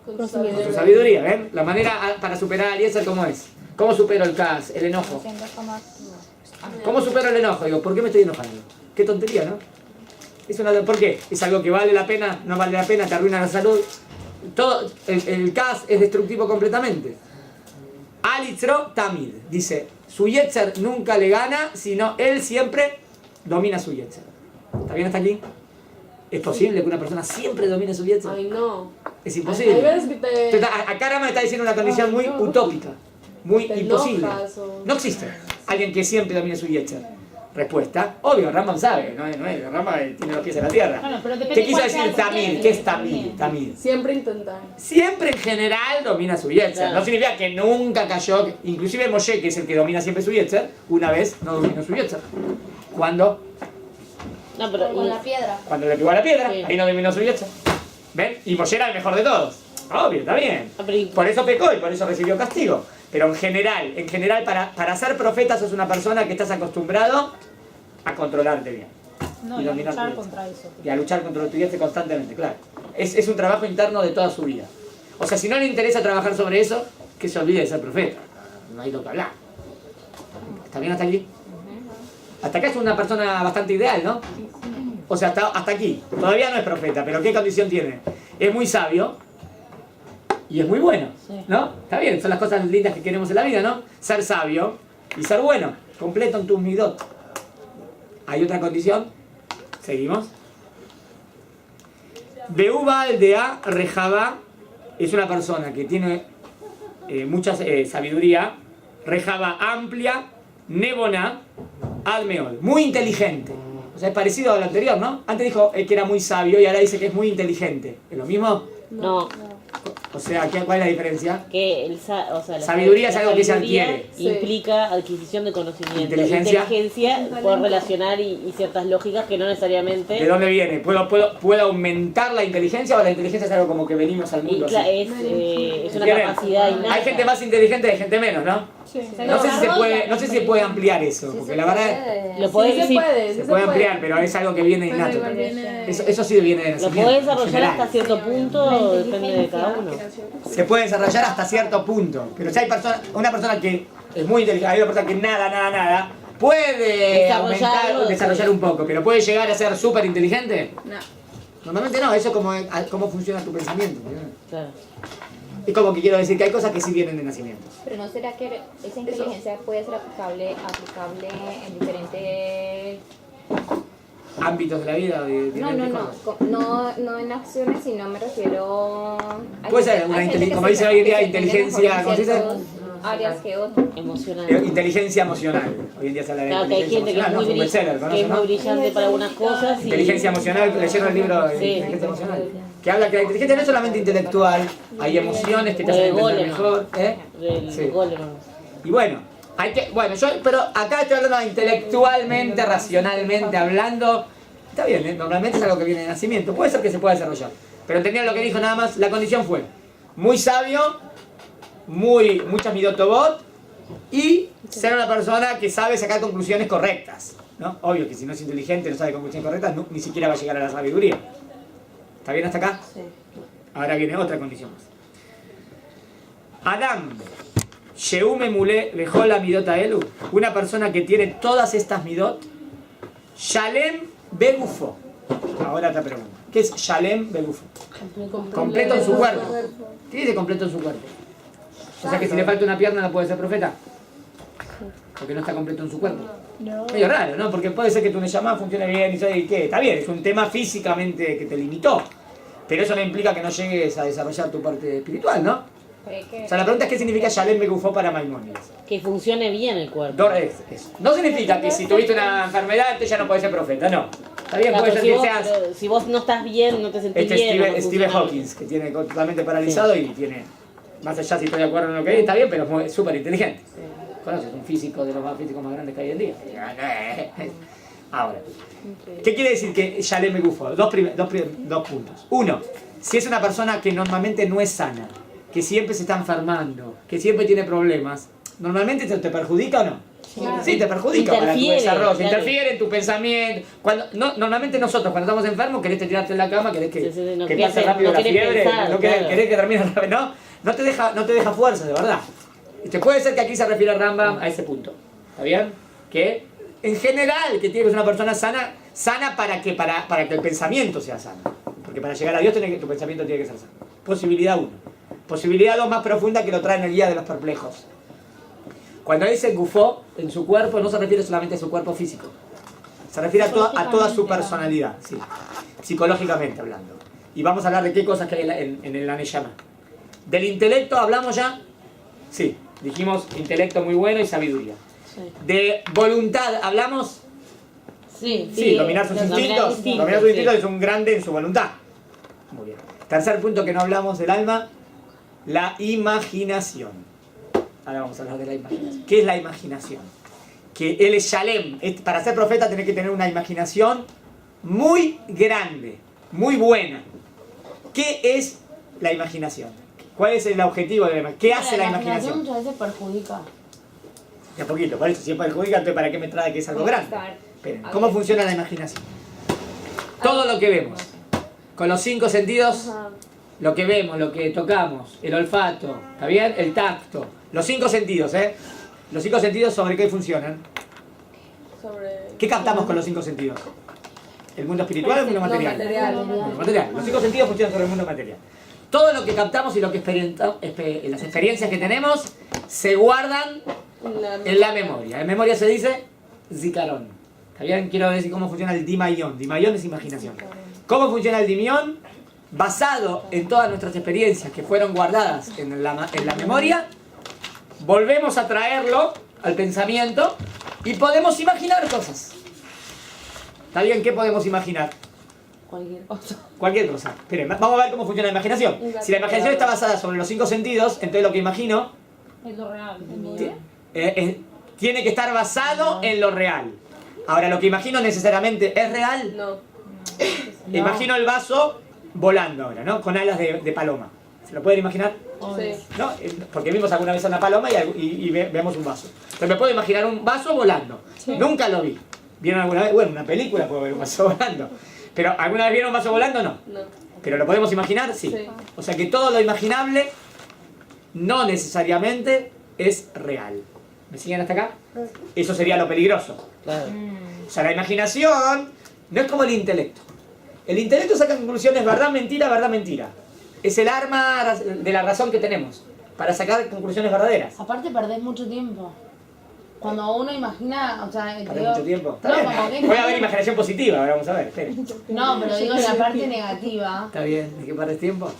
Con Con su sabiduría, ¿ven? La manera para superar al yetzer, ¿cómo es? ¿Cómo supero el kas, el enojo? ¿Cómo supero el enojo? Digo, ¿por qué me estoy enojando? Qué tontería, ¿no? ¿Por qué? ¿Es algo que vale la pena? ¿No vale la pena? ¿Te arruina la salud? Todo, el kas es destructivo completamente. Alitzro tamid. Dice, su yetzer nunca le gana, sino él siempre domina su yetzer. ¿Está bien hasta aquí? ¿Es posible que una persona siempre domine su yetzer? Ay, no. Es Hay imposible. veces que te... Entonces, acá Rama está diciendo una condición muy utópica, muy Te imposible. enojas o- No existe alguien que siempre domine su yetzer. Respuesta, obvio, Rambam sabe, Rambam tiene los pies en la tierra. Bueno, pero depende ¿Qué quiso cuál sea decir el tamid? contexto ¿Qué es también. tamid? Siempre intentar. Siempre en general domina su yetzer. Claro. No significa que nunca cayó, inclusive Moshe, que es el que domina siempre su yetzer, una vez no dominó su yetzer. ¿Cuándo? No, pero... Con la piedra. Cuando le pegó a la piedra, Sí. ahí no dominó su yetzer. ¿Ven? Y Moshe era el mejor de todos. Obvio, está bien. pero- Por eso pecó y por eso recibió castigo. Pero en general para ser profeta sos una persona que estás acostumbrado a controlarte bien. No, Y y a dominar luchar tu contra eso. y a luchar contra tu yetzer constantemente, claro. Es un trabajo interno de toda su vida. O sea, si no le interesa trabajar sobre eso, que se olvide de ser profeta. No hay lo que hablar. ¿Está bien hasta aquí? Hasta acá es una persona bastante ideal, ¿no? O sea, hasta aquí. Todavía no es profeta, pero ¿qué condición tiene? Es muy sabio y es muy bueno, ¿no? Está bien, son las cosas lindas que queremos en la vida, ¿no? Ser sabio y ser bueno. Completo en tus midot. ¿Hay otra condición? Seguimos. Beuba aldea rejaba es una persona que tiene mucha sabiduría, rejaba amplia, nebona, admeol, muy inteligente. O sea, es parecido a lo anterior, ¿no? Antes dijo que era muy sabio y ahora dice que es muy inteligente. ¿Es lo mismo? No. O sea, ¿cuál es la diferencia? Que la sabiduría es algo que se sabiduría adquiere. implica adquisición de conocimiento. Inteligencia. Inteligencia puede relacionar y ciertas lógicas que no necesariamente... ¿De dónde viene? ¿Puedo aumentar la inteligencia o la inteligencia es algo como que venimos al mundo? Es una capacidad innata. Hay gente más inteligente y hay gente menos, ¿no? Sí. No sé si se puede ampliar eso, porque la verdad Lo podés, Sí, se puede ampliar, pero es algo que viene Pero innato. igual viene- Eso sí viene de lo nacimiento. podés en desarrollar general. hasta cierto punto, depende de cada uno. Se puede desarrollar hasta cierto punto, pero si hay una persona que es muy inteligente, hay una persona que nada, puede desarrollar un poco, pero puede llegar a ser súper inteligente. No. Normalmente no, eso es cómo funciona tu pensamiento. Claro. Es como que quiero decir que hay cosas que sí vienen de nacimiento. Pero ¿no será que esa inteligencia puede ser aplicable en diferentes... Ámbitos de la vida, No en acciones, sino me refiero... Puede ser, como dice hoy en día, inteligencia, ¿cómo se dice? Áreas que otras. Emocional. Inteligencia emocional. Hoy en día se habla de Claro, que hay inteligencia gente que es emocional, muy, ¿no? Fue un bestseller, que ¿conoces, es no? muy brillante para algunas cosas. Inteligencia emocional, leyeron el libro de Sí. Inteligencia emocional. Que habla que la inteligencia no es solamente intelectual, hay emociones que te hacen entender mejor. Sí. Y bueno, pero acá estoy hablando intelectualmente, racionalmente hablando. Está bien, normalmente es algo que viene de nacimiento, puede ser que se pueda desarrollar. Pero entendían lo que dijo nada más, la condición fue muy sabio, mucha midotobot y ser una persona que sabe sacar conclusiones correctas, ¿no? Obvio que si no es inteligente, no sabe conclusiones correctas, ni siquiera va a llegar a la sabiduría. ¿Está bien hasta acá? Sí. Ahora viene otra condición más. Adam, Sheume Mule Bejola Midota Elu, una persona que tiene todas estas midot, Shalem Begufo. Ahora otra pregunta. ¿Qué es Shalem Begufo? Completo en su cuerpo. ¿Qué dice completo en su cuerpo? O sea que si le falta una pierna no puede ser profeta. Porque no está completo en su cuerpo. Medio raro, ¿no? Porque puede ser que tu Neshama funcione bien y ¿qué? Está bien, es un tema físicamente que te limitó. Pero eso no implica que no llegues a desarrollar tu parte espiritual, ¿no? O sea, la pregunta es ¿qué significa Shalem Begufo para Maimónides? Que funcione bien el cuerpo. No significa que si tuviste una enfermedad entonces ya no podés ser profeta, no. Está bien, Claro, puede ser que seas... si vos no estás bien, no te sentís bien. Steve Hawkins, que tiene totalmente paralizado y tiene... Más allá si estoy de acuerdo en lo que es, está bien, pero es súper inteligente. ¿Conoces? Un físico de los más físicos más grandes que hay hoy en día. Ahora, ¿qué quiere decir que Shalem Begufo? Dos puntos. Uno, si es una persona que normalmente no es sana, que siempre se está enfermando, que siempre tiene problemas, ¿normalmente te perjudica o no? Sí, te perjudica para tu desarrollo, claro. interfiere en tu pensamiento. Normalmente nosotros cuando estamos enfermos querés tirarte en la cama, querés que pase rápido la fiebre, querés que termine rápido, no te deja fuerza, de verdad. Puede ser que aquí se refiere a Rambam a ese punto, ¿está bien? Que en general que tienes una persona sana para que el pensamiento sea sano, porque para llegar a Dios tu pensamiento tiene que ser sano. Posibilidad 1. Posibilidad 2 más profunda que lo trae en el Guía de los Perplejos. Cuando dice gufó en su cuerpo, no se refiere solamente a su cuerpo físico. Se refiere a toda su personalidad, sí, psicológicamente hablando. Y vamos a hablar de qué cosas que hay en el Aneyama. ¿Del intelecto hablamos ya? Sí, dijimos intelecto muy bueno y sabiduría. Sí. ¿De voluntad hablamos? Sí, dominar sus instintos. Dominar sus instintos es un grande en su voluntad. Muy bien. Tercer punto que no hablamos del alma, la imaginación. Ahora vamos a hablar de la imaginación. ¿Qué es la imaginación? Que él es Shalem. Para ser profeta tenés que tener una imaginación muy grande, muy buena. ¿Qué es la imaginación? ¿Cuál es el objetivo de la imaginación? ¿Qué hace la imaginación? muchas veces perjudica. De a poquito, por eso si es perjudica, entonces ¿para qué me trae que es algo grande? Esperen, ¿cómo funciona la imaginación? Todo lo que vemos, con los 5 sentidos, lo que vemos, lo que tocamos, el olfato, ¿está bien? El tacto, los 5 sentidos, ¿eh? Los 5 sentidos, ¿sobre qué funcionan? ¿Qué captamos con los 5 sentidos? ¿El mundo espiritual o el mundo material? Material. Los 5 sentidos funcionan sobre el mundo material. Todo lo que captamos y lo que las experiencias que tenemos se guardan en la memoria. En memoria se dice zikaron. ¿Está bien? Quiero decir cómo funciona el dimayón. Dimayón es imaginación. ¿Cómo funciona el dimión? Basado en todas nuestras experiencias que fueron guardadas en la memoria, volvemos a traerlo al pensamiento y podemos imaginar cosas. ¿Está bien? ¿Qué podemos imaginar? Cualquier cosa. Cualquier cosa. Esperen, vamos a ver cómo funciona la imaginación. Si la imaginación está basada sobre los 5 sentidos, entonces lo que imagino Es lo real. tiene que estar basado en lo real. Ahora, lo que imagino necesariamente es real. No. Imagino el vaso volando ahora, ¿no? Con alas de paloma. ¿Se lo pueden imaginar? Sí. ¿No? Porque vimos alguna vez una paloma y vemos un vaso. Pero me puedo imaginar un vaso volando. Nunca lo vi. ¿Vieron alguna vez? Bueno, una película puedo ver un vaso volando. Pero ¿alguna vez vieron un vaso volando? No. No. ¿Pero lo podemos imaginar? Sí. Sí. O sea que todo lo imaginable no necesariamente es real. ¿Me siguen hasta acá? Eso sería lo peligroso. Claro. O sea, la imaginación no es como el intelecto. El intelecto saca conclusiones verdad, mentira, verdad, mentira. Es el arma de la razón que tenemos para sacar conclusiones verdaderas. Aparte perdés mucho tiempo. Cuando uno imagina, o sea, ¿Para mucho tiempo? Está No, bien. como que- Voy a ver imaginación positiva, ahora vamos a ver. Esperen. No, pero digo la parte negativa. Está bien, ¿de qué partes tiempo?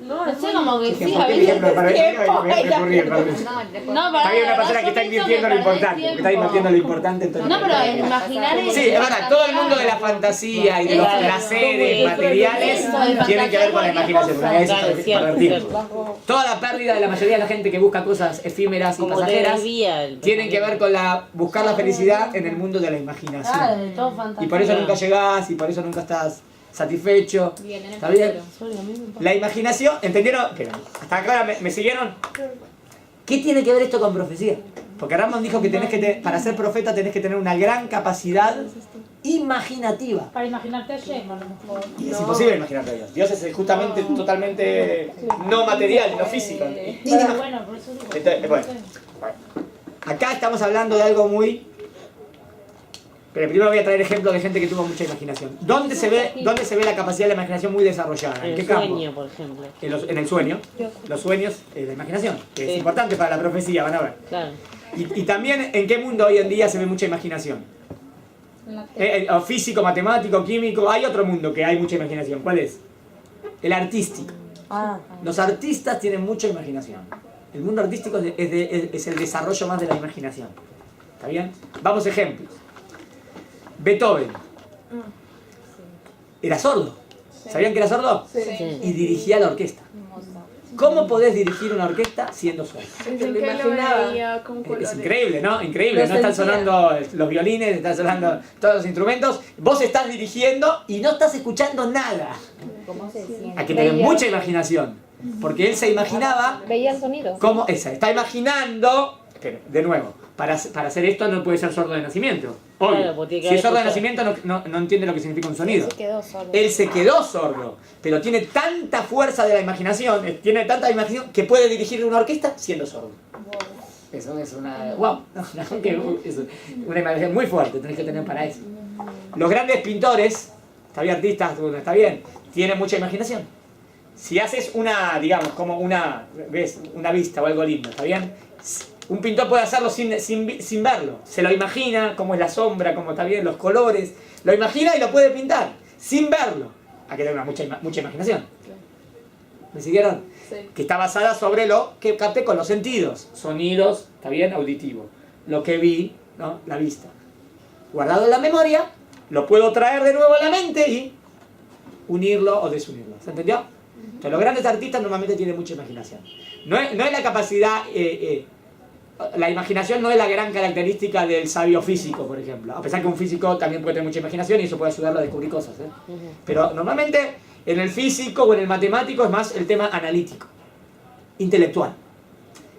No, No sé, como que sí, ¿Por a qué veces... ejemplo para tiempo, me recurrí el problema? No, Está bien, una persona que está invirtiendo lo importante, que está invirtiendo lo importante, entonces... No, pero en imaginar... Sí, es verdad, todo el mundo de la fantasía y de los Claro. placeres materiales tienen que ver con la imaginación. Una vez Claro, es cierto, perder tiempo. cierto. Toda la pérdida de la mayoría de la gente que busca cosas efímeras y Como te pasajeras desvía el tienen que ver con buscar la felicidad en el mundo de la Claro, imaginación. de todo fantástico. Y por eso nunca llegás, y por eso nunca estás satisfecho. Bien, en el ¿Está bien? futuro. La imaginación, ¿entendieron? Espera, hasta acá me siguieron. ¿Qué tiene que ver esto con profecía? Porque Rambam dijo que para ser profeta tenés que tener una gran capacidad imaginativa. Para imaginarte a Shem, a lo mejor. Y es imposible imaginarte a Dios. Dios es justamente totalmente no material, no físico. Pero bueno, por eso digo. Entonces, bueno. Acá estamos hablando de algo muy... Pero primero voy a traer ejemplos de gente que tuvo mucha imaginación. ¿Dónde se ve la capacidad de la imaginación muy desarrollada? ¿En El qué campo? sueño, por ejemplo. En el sueño. Los sueños, la imaginación, que es Sí. importante para la profecía, van a ver. Claro. Y también en qué mundo hoy en día se ve mucha imaginación. En la O físico, matemático, químico, hay otro mundo que hay mucha imaginación. ¿Cuál es? El artístico. Ah, Los artistas tienen mucha imaginación. El mundo artístico es el desarrollo más de la imaginación. ¿Está bien? Vamos ejemplos. Beethoven. Era sordo. ¿Sabían que era sordo? Sí. Sí. Y dirigía la orquesta. ¿Cómo podés dirigir una orquesta siendo sordo? Se lo imaginaba. Es increíble, ¿no? Increíble. Lo No están sentía. sonando los violines, están sonando todos los instrumentos. Vos estás dirigiendo y no estás escuchando nada. ¿Cómo se siente? Hay que tener mucha imaginación. Porque él se imaginaba Veía el sonido. cómo esa. Está imaginando. Pero, de nuevo, para hacer esto no puede ser sordo de nacimiento. Obvio. Claro, porque tiene que Si es sordo de haber nacimiento no entiende lo que significa un sonido. Se quedó solo. Él se quedó sordo, pero tiene tanta fuerza de la imaginación, tiene tanta imaginación que puede dirigir una orquesta siendo sordo. Eso es una... ¡Wow! Es una imaginación muy fuerte, tenés que tener para eso. Los grandes pintores, está bien, artistas, está bien, tienen mucha imaginación. Si haces una, digamos, como una vista o algo lindo, ¿está bien? Un pintor puede hacerlo sin verlo. Se lo imagina, cómo es la sombra, cómo está bien, los colores. Lo imagina y lo puede pintar, sin verlo. Hay que tener mucha imaginación. ¿Me siguieron? Sí. Que está basada sobre lo que capté con los sentidos. Sonidos, está bien, auditivo. Lo que vi, ¿no? La vista. Guardado en la memoria, lo puedo traer de nuevo a la mente y unirlo o desunirlo. ¿Se entendió? Entonces, los grandes artistas normalmente tienen mucha imaginación. No es la capacidad... la imaginación no es la gran característica del sabio físico, por ejemplo. A pesar que un físico también puede tener mucha imaginación y eso puede ayudarlo a descubrir cosas. Pero normalmente en el físico o en el matemático es más el tema analítico, intelectual.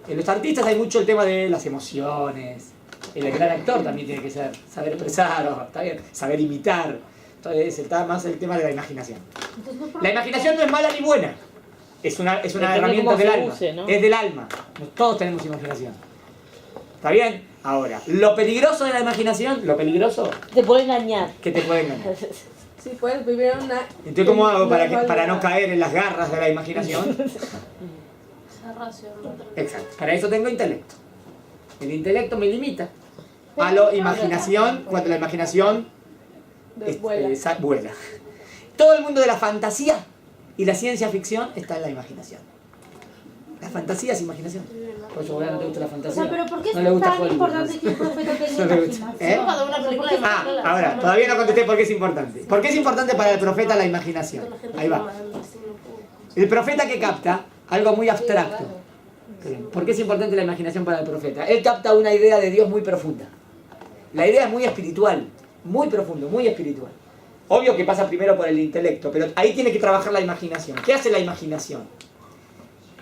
En los artistas hay mucho el tema de las emociones. El gran actor también tiene que saber expresar, está bien, saber imitar. Entonces está más el tema de la imaginación. La imaginación no es mala ni buena. Es una Depende herramienta cómo del se alma. use, ¿no? Es del alma. Todos tenemos imaginación. ¿Está bien? Ahora, lo peligroso de la imaginación, lo peligroso Te puede engañar. que te puede engañar. Si puedes vivir una... Entonces, ¿cómo hago para no realidad. caer en las garras de la imaginación? Exacto. Para eso tengo intelecto. El intelecto me limita a la imaginación cuando la imaginación Vuela. vuela. Todo el mundo de la fantasía y la ciencia ficción está en la imaginación. La fantasía es imaginación. Por eso, no te gusta la O fantasía. sea, pero ¿por qué no es le gusta tan Hollywood, importante ¿no? que un profeta tenga No le gusta. imaginación? Cuando una película de Ahora, todavía no contesté por qué es importante. ¿Por qué es importante para el profeta la imaginación? Ahí va. El profeta que capta algo muy abstracto. ¿Por qué es importante la imaginación para el profeta? Él capta una idea de Dios muy profunda. La idea es muy espiritual, muy profundo, muy espiritual. Obvio que pasa primero por el intelecto, pero ahí tiene que trabajar la imaginación. ¿Qué hace la imaginación?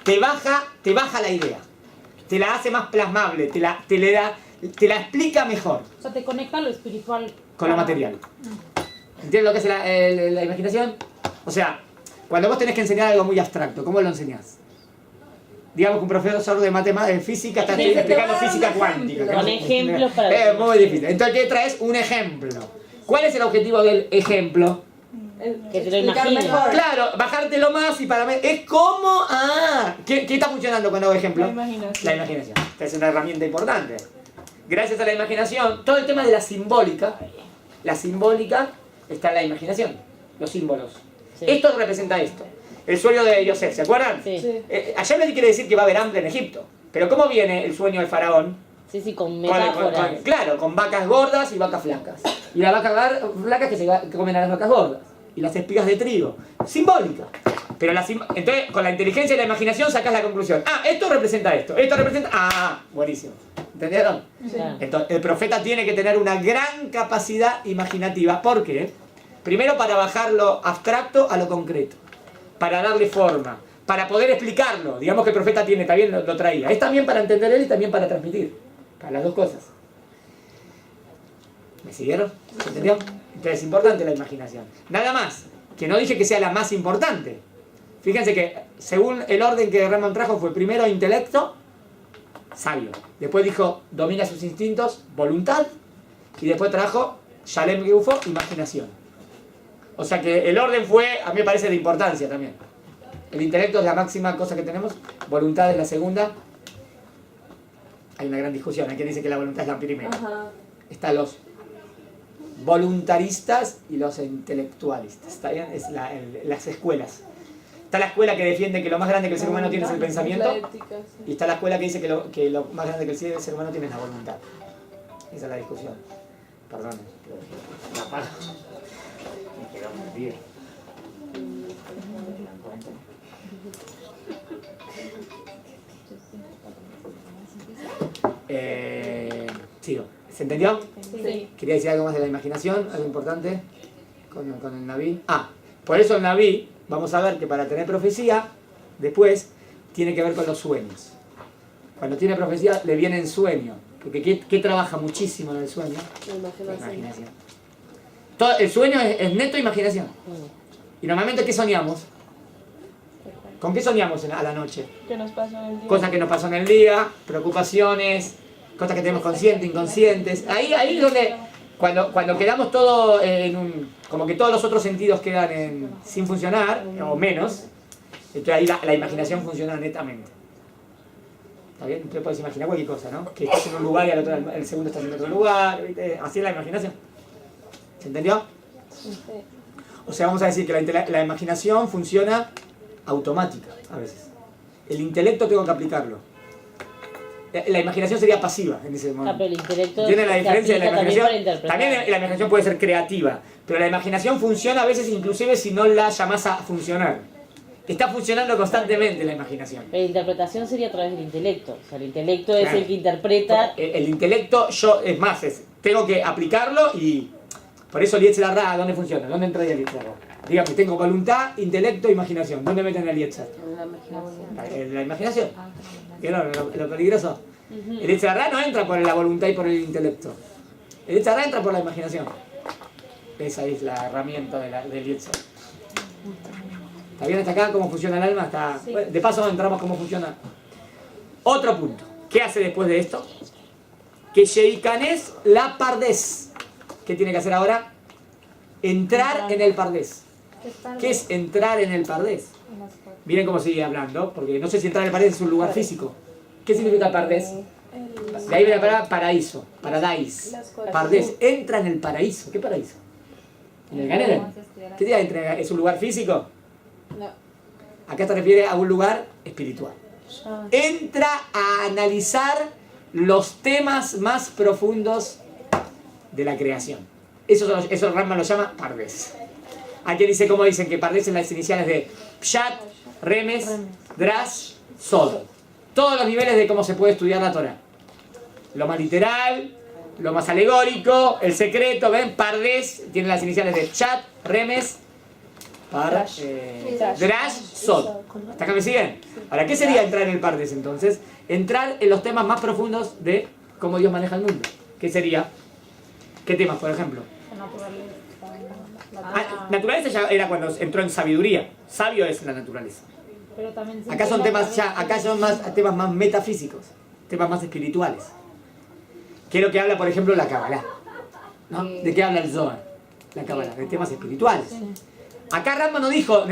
Te baja la idea, te la hace más plasmable, te la explica mejor. O sea, te conecta a lo espiritual. Con lo material. ¿Entiendes lo que es la imaginación? O sea, cuando vos tenés que enseñar algo muy abstracto, ¿cómo lo enseñás? Digamos que un profesor de matemáticas, de física, está explicando física cuántica. Con ejemplos para... Es muy difícil. Entonces, ¿qué traes? Un ejemplo. ¿Cuál es el objetivo del ejemplo? Que te lo imagines. Claro, bajártelo más y para ver. Es como... ¿Qué está funcionando cuando hago ejemplo? La imaginación. La imaginación. Esta es una herramienta importante. Gracias a la imaginación, todo el tema de la simbólica está en la imaginación. Los símbolos. Sí. Esto representa esto. El sueño de Yosef, ¿se acuerdan? Sí. Ayer me quiere decir que va a haber hambre en Egipto. Pero ¿cómo viene el sueño del faraón? Sí, con metáforas. Claro, con vacas gordas y vacas flacas. Y las vacas flacas que comen a las vacas gordas. Y las espigas de trigo. Simbólica. Pero entonces, con la inteligencia y la imaginación sacas la conclusión. Esto representa esto. Esto representa... buenísimo. ¿Entendieron? Sí. Entonces, el profeta tiene que tener una gran capacidad imaginativa. ¿Por qué? Primero, para bajar lo abstracto a lo concreto. Para darle forma. Para poder explicarlo. Digamos que el profeta tiene, también lo traía. Es también para entender él y también para transmitir. Para las dos cosas. ¿Me siguieron? ¿Se entendió? Entonces es importante la imaginación. Nada más, que no dije que sea la más importante. Fíjense que según el orden que Raymond trajo fue primero intelecto, sabio. Después dijo domina sus instintos, voluntad. Y después trajo Shalem Geufo, imaginación. O sea que el orden fue, a mí me parece de importancia también. El intelecto es la máxima cosa que tenemos, voluntad es la segunda. Hay una gran discusión, hay quien dice que la voluntad es la primera. Están los voluntaristas y los intelectualistas, ¿está bien? Es las escuelas. Está la escuela que defiende que lo más grande que el ser humano tiene es el pensamiento, y está la escuela que dice que lo más grande que el ser humano tiene es la voluntad. Esa es la discusión. Perdón, la apago. Me quedo perdido. Sigo. ¿Se entendió? Sí. Quería decir algo más de la imaginación, algo importante con el Naví. Por eso el Naví, vamos a ver que para tener profecía, después, tiene que ver con los sueños. Cuando tiene profecía, le viene en sueño. Porque ¿qué trabaja muchísimo en el sueño? La imaginación. Todo, el sueño es neto imaginación. Y normalmente, ¿qué soñamos? ¿Con qué soñamos a la noche? ¿Qué nos pasó en el día? Cosas que nos pasó en el día, preocupaciones, cosas que tenemos conscientes, inconscientes. Ahí es donde, cuando quedamos todo en como que todos los otros sentidos quedan sin funcionar, o menos, entonces ahí la imaginación funciona netamente. ¿Está bien? Entonces puedes imaginar cualquier cosa, ¿no? Que estás en un lugar y el segundo estás en otro lugar, ¿viste? Así es la imaginación. ¿Se entendió? Sí. O sea, vamos a decir que la imaginación funciona automática a veces. El intelecto tengo que aplicarlo. La imaginación sería pasiva en ese momento. Pero el intelecto ¿Tiene la diferencia de la imaginación? También La imaginación puede ser creativa, pero la imaginación funciona a veces inclusive si no la llamás a funcionar. Está funcionando constantemente la imaginación. La interpretación sería a través del intelecto. O sea, el intelecto es Claro. el que interpreta. El intelecto, es más, tengo que aplicarlo y por eso el Yetzer Hara, ¿dónde funciona? ¿Dónde entra el Yetzer Hara? Digamos, tengo voluntad, intelecto, imaginación. ¿Dónde meten el Yetzer? En la imaginación. ¿Vieron lo peligroso? El Yetzer Hara no entra por la voluntad y por el intelecto. El Yetzer Hara entra por la imaginación. Esa es la herramienta del Yetzer. ¿Está bien hasta acá cómo funciona el alma? Sí. Bueno, de paso entramos cómo funciona. Otro punto. ¿Qué hace después de esto? Que Sheikanes la Pardés. ¿Qué tiene que hacer ahora? Entrar en el Pardés. ¿Qué es entrar en el Pardés? Miren cómo sigue hablando, porque no sé si entrar en el Pardés es un lugar físico. ¿Qué significa Pardés? De ahí viene la palabra paraíso, paradise. Pardés, entra en el paraíso. ¿Qué paraíso? ¿En el Gan Eden? ¿Qué día entra? ¿Es un lugar físico? No. Acá se refiere a un lugar espiritual. entra a analizar los temas más profundos de la creación. Eso Rambam lo llama Pardes. Aquí dice, ¿cómo dicen? Que Pardes en las iniciales de Pshat, Remes, Drash, Sod. Todos los niveles de cómo se puede estudiar la Torah. Lo más literal, lo más alegórico, el secreto, ¿ven? Pardes tiene las iniciales de Pshat, Remes, Drash, Sod. ¿Hasta acá me siguen? Ahora, ¿qué sería entrar en el Pardes entonces? Entrar en los temas más profundos de cómo Dios maneja el mundo. ¿Qué sería? ¿Qué temas, por ejemplo? Naturaleza ya era cuando entró en sabiduría. Sabio es la naturaleza. Pero también Acá son temas temas más metafísicos, temas más espirituales. Que es lo que habla, por ejemplo, la Kabbalah, ¿no? ¿De qué habla el Zohar? La Kabbalah, de temas espirituales. Acá Rambam no dijo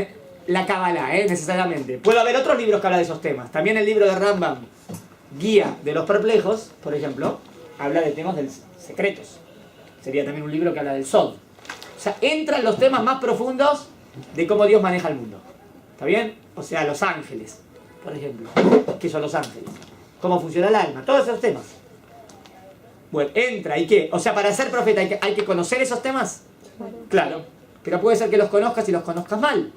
la Kabbalah, necesariamente. Puede haber otros libros que hablan de esos temas. También el libro de Rambam, Guía de los Perplejos, por ejemplo, habla de temas secretos. Sería también un libro que habla del Sod. O sea, entran los temas más profundos de cómo Dios maneja el mundo. ¿Está bien? O sea, los ángeles, por ejemplo. ¿Qué son los ángeles? ¿Cómo funciona el alma? Todos esos temas. Bueno, entra, ¿y qué? O sea, para ser profeta hay que conocer esos temas. Claro. Pero puede ser que los conozcas y los conozcas mal.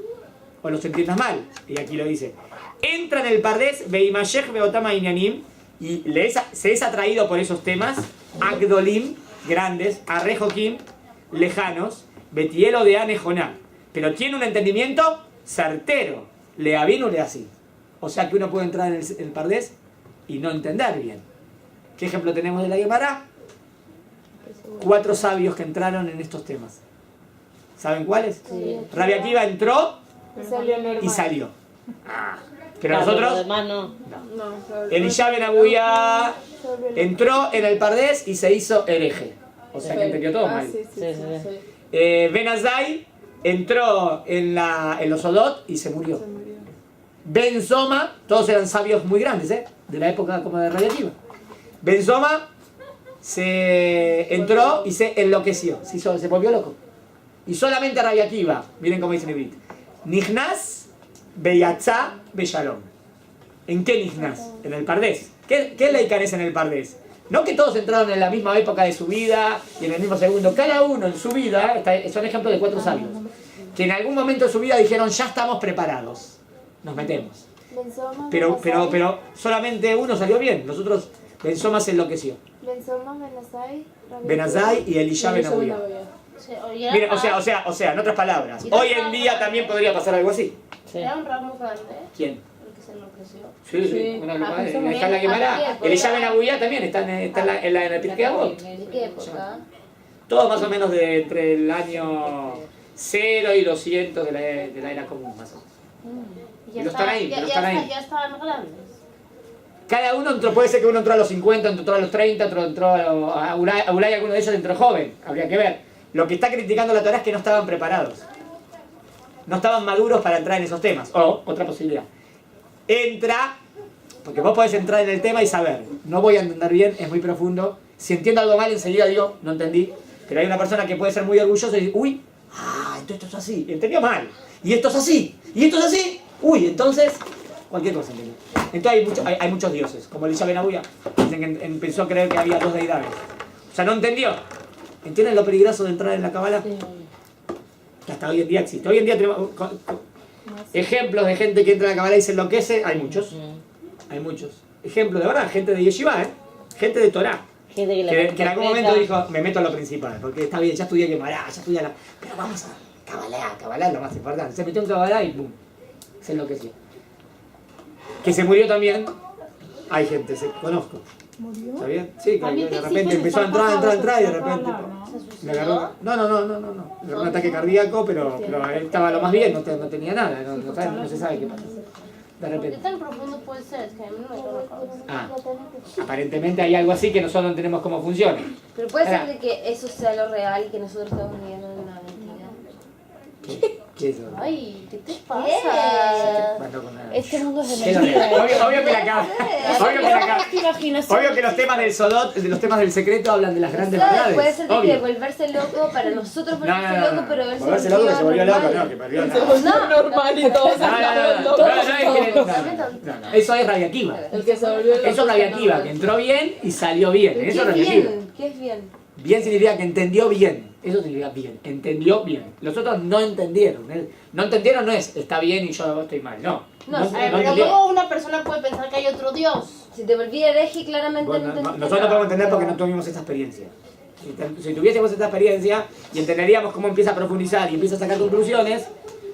O los entiendas mal. Y aquí lo dice. Entra en el Pardes, Beimashech Beotama Inyanim, y se es atraído por esos temas, Agdolim, grandes, Arrejokim, lejanos, Betielo de Anejoná. Pero tiene un entendimiento certero. Lea bien o lea así. O sea que uno puede entrar en el Pardes y no entender bien. ¿Qué ejemplo tenemos de la Gemara? 4 sabios que entraron en estos temas. ¿Saben cuáles? Sí. Rabbi Akiva entró y salió. Pero nosotros... No. Elisha Ben Abuya entró en el Pardes y se hizo hereje. O sea que entendió todo mal. Ben Azai entró en los Odot y se murió. Ben Zoma, todos eran sabios muy grandes, de la época como de Rabbi Akiva. Ben Zoma se entró y se enloqueció, se volvió loco. Y solamente Rabbi Akiva, miren cómo dice en Ibrit, Nichnas Beyatzá Beshalom. ¿En qué Nichnas? En el Pardes. ¿Qué leican es en el Pardes? No que todos entraron en la misma época de su vida y en el mismo segundo. Cada uno en su vida, son ejemplos de 4 sabios, que en algún momento de su vida dijeron, ya estamos preparados, nos metemos. Pero solamente uno salió bien, los otros, Ben Zoma se enloqueció. Ben Azai y Elisha Ben Abuya. Miren, o sea, en otras palabras, hoy en día también podría pasar algo así. Era un ramo grande. ¿Quién? El que se enloqueció. Sí, está en la Gemara. Elisha Ben Abuya también está en el Pirkei Avot. ¿De qué época? Todo más o menos entre el año 0 y 200 de la era común, más o menos. Ya están ahí. Ya estaban grandes. Cada uno entró, puede ser que uno entró a los 50, otro entró a los 30, otro entró a Ulay, alguno de ellos entró joven, habría que ver. Lo que está criticando la Torá es que no estaban preparados. No estaban maduros para entrar en esos temas. O, otra posibilidad. Entra, porque vos podés entrar en el tema y saber, no voy a entender bien, es muy profundo. Si entiendo algo mal, enseguida digo, no entendí. Pero hay una persona que puede ser muy orgullosa y dice, uy, esto es así, entendió mal. Y esto es así, y esto es así. Uy, entonces, cualquier cosa entendió. Entonces hay muchos dioses, como Elisha Ben Abuya, dicen que empezó a creer que había 2 deidades. O sea, no entendió. ¿Entienden lo peligroso de entrar en la Kabbalah? Que hasta hoy en día existe. Hoy en día tenemos ejemplos de gente que entra en la Kabbalah y se enloquece. Hay muchos. Hay muchos. Ejemplos de verdad, gente de Yeshiva, gente de Torah. Gente Que en algún momento dijo, me meto a lo principal, porque está bien, ya estudié Gemara, ya estudié la... Pero vamos a Kabbalah es lo más importante. Se metió en Kabbalah y ¡pum! Se enloqueció. Que se murió también, hay gente, conozco. ¿Murió? ¿Está bien? Sí, que de repente empezó a entrar y de repente... Le agarró... No. Le agarró un ataque cardíaco, pero él estaba lo más bien, no tenía nada, no se sabe qué pasa. De ¿Qué repente. tan profundo puede ser? Es que a mí no me toca la cabeza. Aparentemente hay algo así que nosotros no entendemos cómo funciona. Pero puede Ahora, ser de que eso sea lo real y que nosotros estamos viviendo en una mentira. ¿Qué es eso? Ay, ¿qué te ¿Qué? pasa? Bueno, con nada. Este mundo es de ¿Qué es lo que- mentira. Obvio que la acaba. Obvio que la acaba. ¿Qué imaginación? Obvio que los temas del Sodot, los temas del secreto hablan de las grandes ¿Sabes? verdades. Puede ser de que Obvio. volverse loco para nosotros No, volverse no, no, loco, pero él volverse loco que se volvió loco, no, que perdió nada. normal y todos No, eso es Rabbi Akiva. El que se volvió loco. Eso es Rabbi Akiva, que entró bien y salió bien. ¿Qué Eso es es Rabbi Akiva. bien? ¿Qué es bien? Bien significa que entendió bien. Eso significa bien. Entendió bien. Los otros no entendieron. No entendieron no es está bien y yo estoy mal. No. No, A ver, pero entendió. ¿cómo una persona puede pensar que hay otro Dios? Si te volví hereje, claramente Bueno, no entendiste nosotros no nada. podemos entender porque no tuvimos esta experiencia. Si tuviésemos esta experiencia y entenderíamos cómo empieza a profundizar y empieza a sacar conclusiones,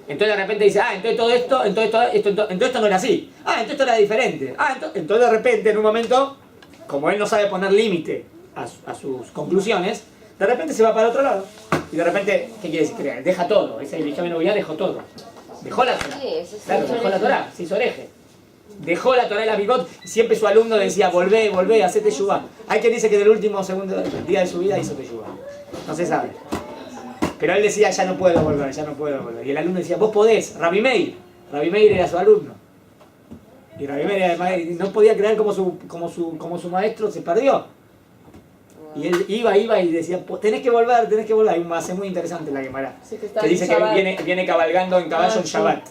entonces de repente dice, entonces todo esto, entonces esto no era así. Entonces esto era diferente. Entonces de repente en un momento, como él no sabe poner límite a sus conclusiones, de repente se va para otro lado. Y de repente, ¿qué quiere decir? Deja todo. Ese Elisha Ben Obadiah dejó todo. Dejó la Torah. Sí, eso sí. Claro, dejó la Torah, se hizo hereje. Dejó la Torah y la Bibot, siempre su alumno decía, volvé, hacete Teshuvá. Hay quien dice que en el último segundo día de su vida hizo Teshuvá. No se sabe. Pero él decía, ya no puedo volver. Y el alumno decía, vos podés, Rabbi Meir era su alumno. Y Rabbi Meir además no podía creer como su maestro se perdió. Y él iba y decía, tenés que volver. Hay un base muy interesante en la Gemara. Sí, que está Que en dice que Shabbat. viene cabalgando en caballo en sí. Shabbat.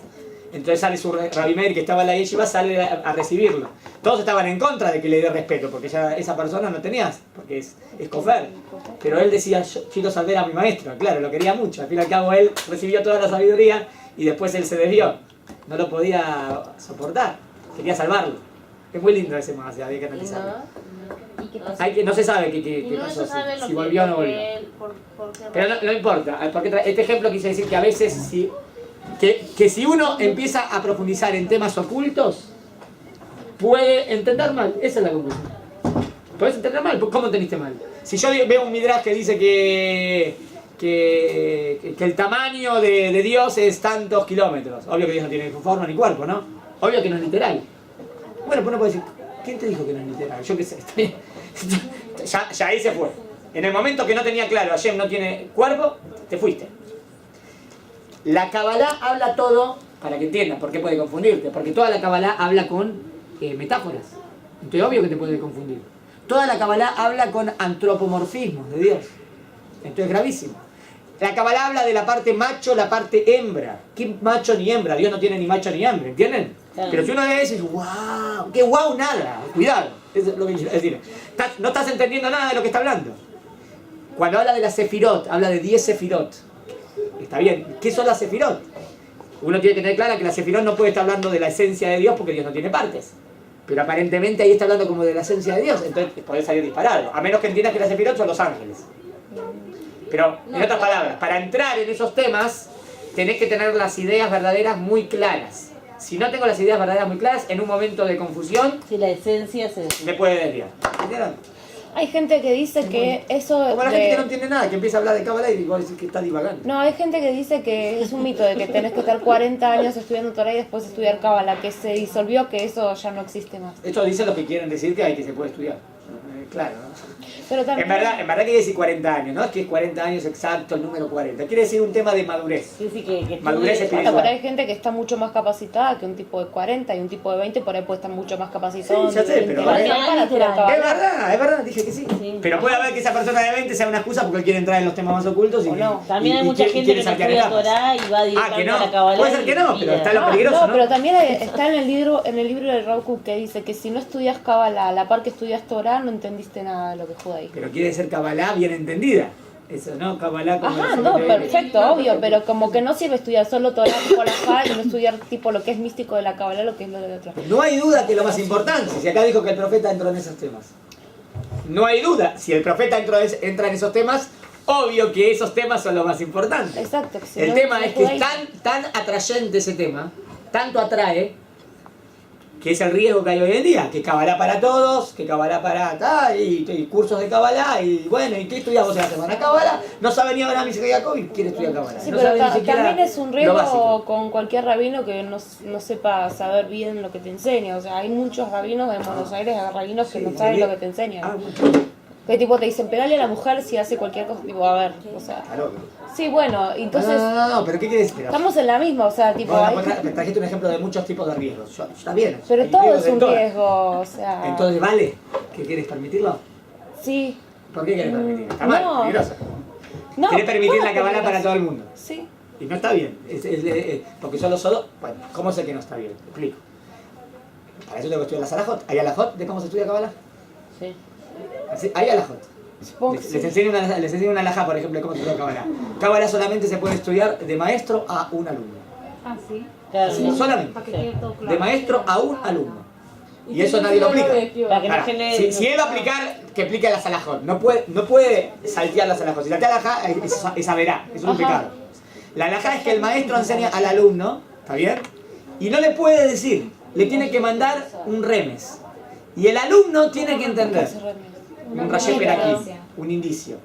Entonces sale su Rabbi Meir, que estaba en la yeshiva, sale a recibirlo. Todos estaban en contra de que le dé respeto, porque ya esa persona no tenías, porque es cofer. Pero él decía, yo quiero salvar a mi maestro. Claro, lo quería mucho. Al fin y al cabo él recibió toda la sabiduría y después él se desvió. No lo podía soportar. Quería salvarlo. Es muy lindo ese más, había que analizarlo. ¿Y qué pasa? No se sabe qué Y no pasó, se sabe lo si que volvió o no lo que volvió. él- por qué Pero no importa, porque este ejemplo quise decir que a veces que si uno empieza a profundizar en temas ocultos, puede entender mal. Esa es la conclusión. Puedes entender mal. ¿Cómo entendiste mal? Si yo veo un midrash que dice que el tamaño de Dios es tantos kilómetros, obvio que Dios no tiene forma ni cuerpo, ¿no? Obvio que no es literal. Bueno, pues uno puede decir, ¿quién te dijo que no es literal? Yo qué sé. Ya ahí se fue. En el momento que no tenía claro, Hashem no tiene cuerpo, te fuiste. La Kabbalah habla todo, para que entiendas por qué puede confundirte, porque toda la Kabbalah habla con metáforas. Entonces obvio que te puede confundir. Toda la Kabbalah habla con antropomorfismos de Dios. Entonces es gravísimo. La Kabbalah habla de la parte macho, la parte hembra. ¿Qué macho ni hembra? Dios no tiene ni macho ni hembra, ¿entienden? Claro. Pero si uno lee eso y dice, wow, qué wow nada, cuidado. Eso es lo que quiero decir. No estás entendiendo nada de lo que está hablando. Cuando habla de la Sefirot, habla de 10 Sefirot. Está bien. ¿Qué son las Sefirot? Uno tiene que tener clara que la Sefirot no puede estar hablando de la esencia de Dios porque Dios no tiene partes. Pero aparentemente ahí está hablando como de la esencia de Dios, entonces podés salir disparado. A menos que entiendas que las Sefirot son los ángeles. Pero, en otras palabras, para entrar en esos temas, tenés que tener las ideas verdaderas muy claras. Si no tengo las ideas verdaderas muy claras, en un momento de confusión, Si la esencia se... me puede desviar. ¿Entendieron? Hay gente que dice que eso Como la gente que no de... entiende nada, que empieza a hablar de Kabbalah y vos decís que está divagando. No, hay gente que dice que es un mito de que tenés que estar 40 años estudiando Torah y después estudiar Kabbalah, que se disolvió, que eso ya no existe más. Esto dice lo que quieren decir que hay que se puede estudiar. Claro, ¿no? Pero también... En verdad quiere decir 40 años, no es que es 40 años exacto el número 40. Quiere decir un tema de madurez. Sí, que Madurez estudie- espiritual. Bueno, pero hay gente que está mucho más capacitada que un tipo de 40 y un tipo de 20 por ahí puede estar mucho más capacitado. Sí, ya sé, en pero intelectual es para estudiar literal. Kabbalah. Es verdad, dije que sí. Sí. Pero puede haber que esa persona de 20 sea una excusa porque él quiere entrar en los temas más ocultos y O no. También hay y mucha quiere- y gente quiere que no saltear estudia etapas. Torah y va que directamente no. a la Kabbalah. Puede ser que no, pero está lo No, peligroso, ¿no? pero también está en el libro de Rav Kook que dice que si no estudias Kabbalah a la par que estudias Torah no entendiste nada de lo que es judaísmo. Pero quiere ser Kabbalah bien entendida. Eso, ¿no? Kabbalah como... Ajá, no, perfecto, obvio, pero como que no sirve estudiar solo Torah tipo la y no estudiar tipo lo que es místico de la Kabbalah, lo que es lo de la otra. No hay duda que lo más importante, si acá dijo que el profeta entró en esos temas. No hay duda, si el profeta entra en esos temas, obvio que esos temas son los más importantes. Exacto. Que si El no, tema no es que es judaísmo. tan atrayente ese tema, tanto atrae, que es el riesgo que hay hoy en día, que Kabbalah para todos, que Kabbalah para tal, y cursos de Kabbalah, y bueno, ¿y qué estudiamos en la semana? Kabbalah, no sabe ni ahora Misha Jacob y quiere estudiar Kabbalah. Sí, no pero sabe ni siquiera también es un lo básico. riesgo con cualquier rabino que no sepa saber bien lo que te enseña. O sea, hay muchos rabinos en Buenos Aires, rabinos que Sí, no saben sí. lo que te enseñan. Ah, bueno. Que tipo te dicen, pegale a la mujer si hace cualquier cosa, tipo, a ver, o sea. Claro. Sí, bueno, entonces No, pero ¿qué quieres decir? estamos en la misma, o sea, tipo, Bueno, hay- trajiste un ejemplo de muchos tipos de riesgos. Está bien. pero hay todo riesgos es de un todas. riesgo, o sea. Entonces, ¿vale? ¿Qué quieres permitirlo? Sí. ¿Por qué quieres permitirlo? Está mal, No. peligroso. No, Quieres permitir ¿cómo la cabala para peligroso? todo el mundo. Sí. Y no está bien. Porque solo solo. Bueno, ¿cómo sé que no está bien? Te explico. Para eso tengo que estudiar la Salahot. ¿Hay Alajot de cómo se estudia cabala? Sí. Hay Alajot. Supongo que Les sí. enseño una alajá, por ejemplo, de cómo se estudia cabala. Cabala solamente se puede estudiar de maestro a un alumno. Ah, sí. Claro, Sí, no. solamente. Para que quede todo claro. De maestro a un alumno. Y eso si nadie lo yo no aplica. me equivoco? Para que no Ahora, genere. si él va a aplicar, que aplique la Salahot. No puede saltear la Salahot. Si saltea la alajá, es averá, es un Ajá. pecado. La alajá es que el maestro enseña al alumno, ¿está bien? Y no le puede decir, le tiene que mandar un remes. Y el alumno tiene que entender. Un rayé aquí, un indicio.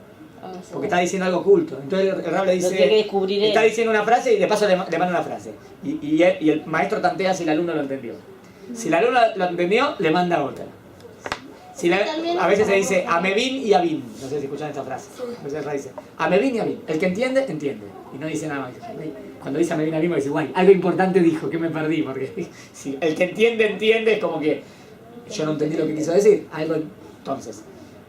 Porque está diciendo algo oculto. Entonces el rab le dice, Lo tiene que descubrir él. está diciendo una frase y de paso le manda una frase. Y el maestro tantea si el alumno lo entendió. Si el alumno lo entendió, le manda otra. A veces se dice Amevin y Abin. No sé si escuchan esta frase. A veces el rab dice Amevin y Abin. El que entiende, entiende. Y no dice nada más. Cuando dice Amevin y Abin, me dice, guay, algo importante dijo, que me perdí. Porque si el que entiende, entiende, es como que yo no entendí lo que quiso decir. Entonces,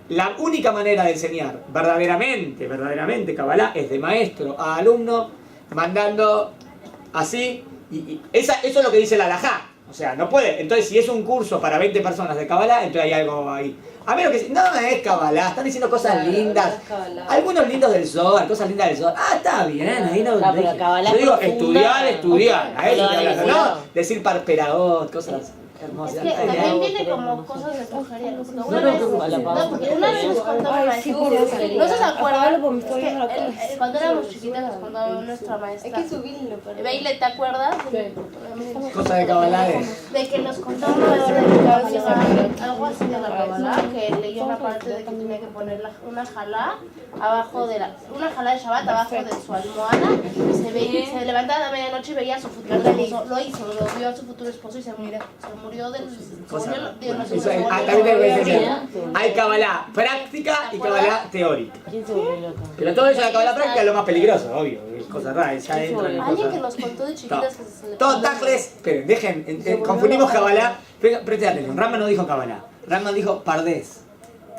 la única manera de enseñar verdaderamente Kabbalah es de maestro a alumno, mandando así, y eso es lo que dice la halajá. O sea, no puede. Entonces, si es un curso para 20 personas de Kabbalah, entonces hay algo ahí. A menos que no es Kabbalah, están diciendo cosas lindas. no es Kabbalah. Algunos lindos del Zohar, cosas lindas del Zohar. Ah, está bien, ahí no. Ah, pero Kabbalah Yo digo, profunda, estudiar. A eso no, estoy hablando, no. ¿no? Decir parperaot, cosas hermosas. Es que Está bien. también viene como cosas de brujería. Porque una No, vez, no, porque una vez nos contó mi maestra. No se acuerdan. porque me estoy Es que, viendo la cara. cuando éramos chiquitas nos contó nuestra maestra. Hay que subirlo, pero... Beile, ¿te acuerdas? Cosas de Kabbalah De que nos contó una vez algo así de la Kabbalah, que leyó una parte de que tenía que poner una jalá abajo de una jalá de Shabbat abajo de su almohada, y se levantaba a medianoche y veía a su futuro esposo. Lo hizo, lo vio a su futuro esposo y se murió del... También tengo que decir, hay Kabbalah práctica y Kabbalah teórica. ¿Quién se volvió loco? Pero todo eso de la Kabbalah práctica es lo más peligroso, obvio. Es cosa rara, ya entra en Alguien que cosas. nos contó de chiquitas que se le Todo tajles, esperen, confundimos Kabbalah. Presten atención, Rambam no dijo Kabbalah, Rambam dijo Pardés.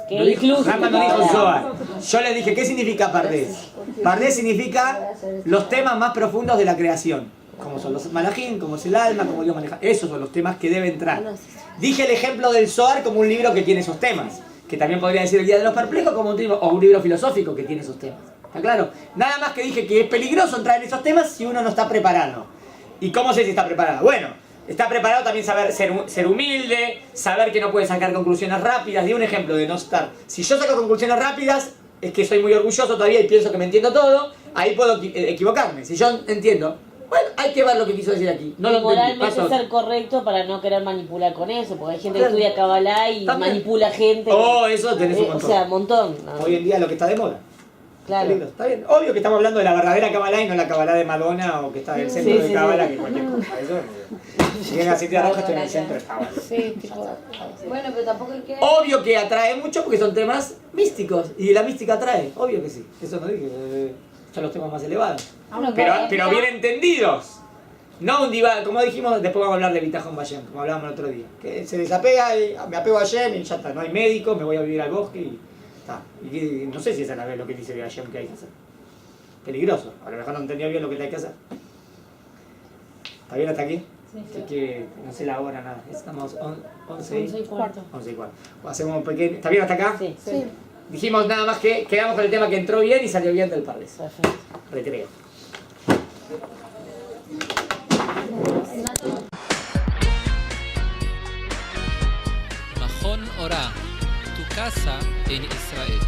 Que incluso. Rambam no dijo Zohar. Yo les dije, ¿qué significa Pardés? Pardés significa los temas más profundos de la creación. Como son los malajim, como es el alma, como Dios maneja. Esos son los temas que deben entrar. Dije el ejemplo del Zohar como un libro que tiene esos temas. Que también podría decir el Guía de los Perplejos como un libro filosófico que tiene esos temas. ¿Está claro? Nada más que dije que es peligroso entrar en esos temas si uno no está preparado. ¿Y cómo sé si está preparado? Bueno, está preparado también saber ser humilde, saber que no puede sacar conclusiones rápidas. Di un ejemplo de no estar. Si yo saco conclusiones rápidas, es que soy muy orgulloso todavía y pienso que me entiendo todo, ahí puedo equivocarme. Si yo entiendo, bueno, hay que ver lo que quiso decir aquí. No lo entendí. Moralmente Paso. ser correcto para no querer manipular con eso, porque hay gente que Claro. estudia Kabbalah y También. manipula gente. Oh, eso tenés un O montón. sea, un montón. ¿no? Hoy en día lo que está de moda. Claro. Lindo, está bien. Obvio que estamos hablando de la verdadera Kabbalah y no la Kabbalah de Madonna o que está en el centro Sí, de sí, Kabbalah, sí. que cualquier cosa. Eso, si viene la City Roja, estoy en el centro de Kabbalah. Sí, tipo. Bueno, pero tampoco hay que... Obvio que atrae mucho porque son temas místicos y la mística atrae, obvio que sí. Eso no dije, son los temas más elevados. Pero bien entendidos. No un diva, como dijimos, después vamos a hablar de Bitajón Bayem, como hablábamos el otro día. Que se desapega, y me apego a Hashem y ya está, no hay médico, me voy a vivir al bosque y está. Y no sé si esa es lo que dice Hashem que hay que hacer. Peligroso, a lo mejor no entendió bien lo que hay que hacer. ¿Está bien hasta aquí? Así que no sé la hora, nada. Estamos 11 y cuarto. 11 y cuarto. Hacemos un pequeño. ¿Está bien hasta acá? Sí. Sí. Dijimos nada más que quedamos con el tema que entró bien y salió bien del Pardes. Perfecto. Recreo. Mahon Ora, tu casa en Israel.